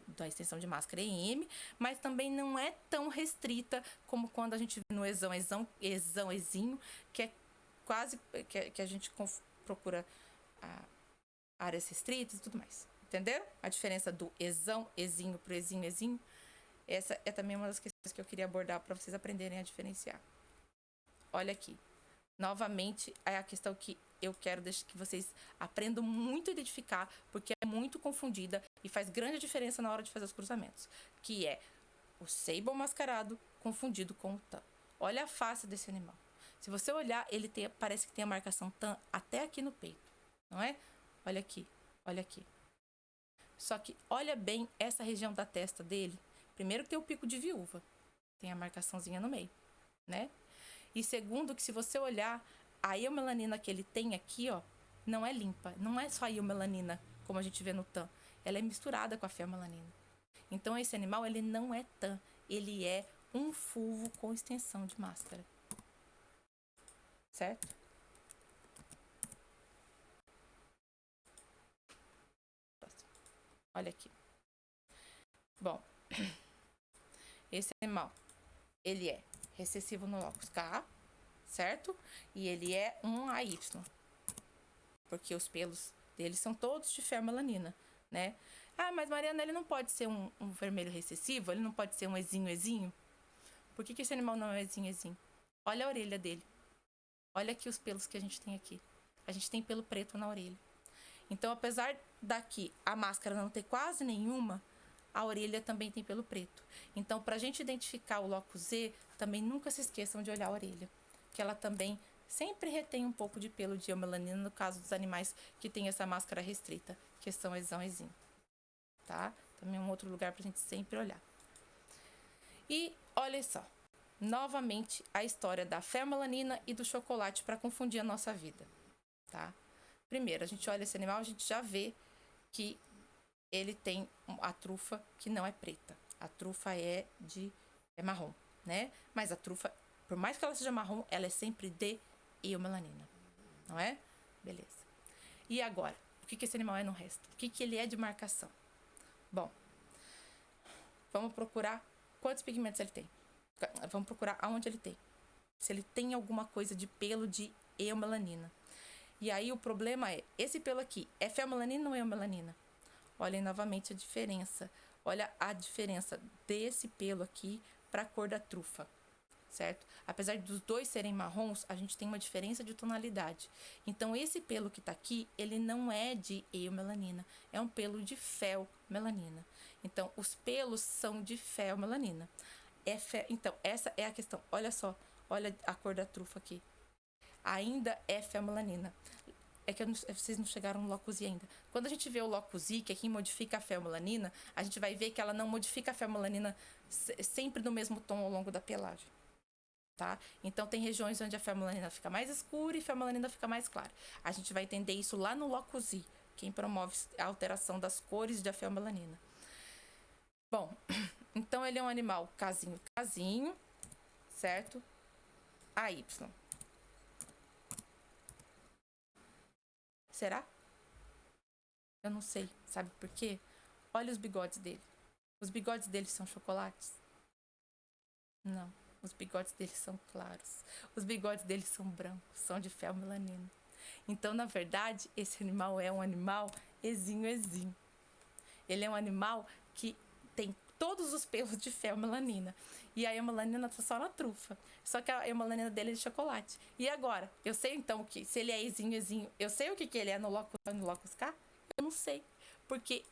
da extensão de máscara EM, mas também não é tão restrita como quando a gente vê no exão-ezinho, que é quase, que a gente procura áreas restritas e tudo mais. Entenderam? A diferença do exão-ezinho pro exinho-ezinho. Essa é também uma das questões que eu queria abordar para vocês aprenderem a diferenciar. Olha aqui. Novamente, é a questão que eu quero deixar que vocês aprendam muito a identificar, porque é muito confundida e faz grande diferença na hora de fazer os cruzamentos, que é o sable mascarado confundido com o tan. Olha a face desse animal. Se você olhar, ele parece que tem a marcação tan até aqui no peito, não é? Olha aqui, olha aqui. Só que olha bem essa região da testa dele. Primeiro que tem o pico de viúva, tem a marcaçãozinha no meio, né? E segundo que se você olhar, a eumelanina que ele tem aqui, ó, não é limpa. Não é só a eumelanina, como a gente vê no tan. Ela é misturada com a feomelanina. Então esse animal, ele não é tan. Ele é um fulvo com extensão de máscara. Certo? Olha aqui. Bom, esse animal, ele é recessivo no locus K, certo? E ele é um AY, porque os pelos dele são todos de feomelanina, né? Ah, mas Mariana, ele não pode ser um vermelho recessivo? Ele não pode ser um exinho? Por que esse animal não é exinho? Olha a orelha dele. Olha aqui os pelos que a gente tem aqui. A gente tem pelo preto na orelha. Então, apesar daqui a máscara não ter quase nenhuma, a orelha também tem pelo preto. Então, para a gente identificar o locus Z, também nunca se esqueçam de olhar a orelha, que ela também sempre retém um pouco de pelo de eumelanina no caso dos animais que tem essa máscara restrita, que são exão-ezinho, tá? Também é um outro lugar para a gente sempre olhar. E olha só, novamente a história da feomelanina e do chocolate para confundir a nossa vida, tá? Primeiro, a gente olha esse animal, a gente já vê que ele tem a trufa que não é preta. A trufa é marrom, né? Mas a trufa, por mais que ela seja marrom, ela é sempre de eumelanina, não é? Beleza. E agora, o que esse animal é no resto? O que ele é de marcação? Bom, vamos procurar quantos pigmentos ele tem. Vamos procurar aonde ele tem. Se ele tem alguma coisa de pelo de eumelanina. E aí o problema é, esse pelo aqui, é feomelanina ou eumelanina? Olhem novamente a diferença. Olha a diferença desse pelo aqui para a cor da trufa, certo? Apesar dos dois serem marrons, a gente tem uma diferença de tonalidade. Então, esse pelo que tá aqui, ele não é de eumelanina, é um pelo de feomelanina. Então, os pelos são de feomelanina. Então, essa é a questão. Olha só, olha a cor da trufa aqui. Ainda é feomelanina. é que vocês não chegaram no locus I ainda. Quando a gente vê o locus I, que é quem modifica a feomelanina, a gente vai ver que ela não modifica a feomelanina sempre no mesmo tom ao longo da pelagem. Tá? Então tem regiões onde a feomelanina fica mais escura e a feomelanina fica mais clara. A gente vai entender isso lá no locus I, quem promove a alteração das cores da feomelanina. Bom, então ele é um animal casinho, certo? AY. Será? Eu não sei, sabe por quê? Olha os bigodes dele. Os bigodes dele são chocolates? Não, os bigodes dele são claros. Os bigodes dele são brancos, são de feomelanina. Então, na verdade, esse animal é um animal exinho. Ele é um animal que tem todos os pelos de feomelanina. E a hemolanina tá só na trufa. Só que a hemolanina dele é de chocolate. E agora? Eu sei então que se ele é exinho, eu sei o que ele é no locus K? Eu não sei. Porque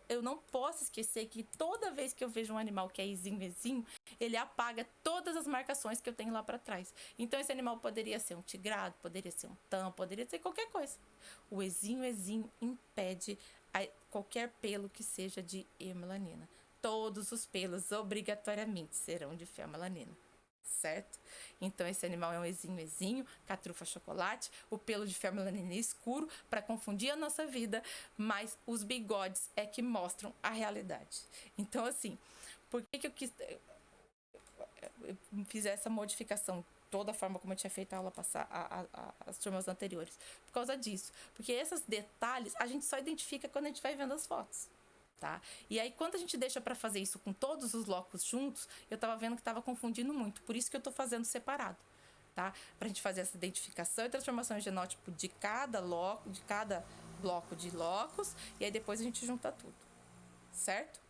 eu não posso esquecer que toda vez que eu vejo um animal que é exinho, ele apaga todas as marcações que eu tenho lá para trás. Então esse animal poderia ser um tigrado, poderia ser um tam, poderia ser qualquer coisa. O exinho impede qualquer pelo que seja de hemolanina. Todos os pelos obrigatoriamente serão de feomelanina, certo? Então esse animal é um exinho, catrufa chocolate, o pelo de feomelanina é escuro para confundir a nossa vida, mas os bigodes é que mostram a realidade. Então assim, por que eu fiz essa modificação? Toda a forma como eu tinha feito a aula passar, as turmas anteriores. Por causa disso. Porque esses detalhes a gente só identifica quando a gente vai vendo as fotos. Tá? E aí, quando a gente deixa para fazer isso com todos os locos juntos, eu tava vendo que tava confundindo muito. Por isso que eu tô fazendo separado. Tá? Pra gente fazer essa identificação e transformação em genótipo de cada bloco de locos. E aí depois a gente junta tudo. Certo?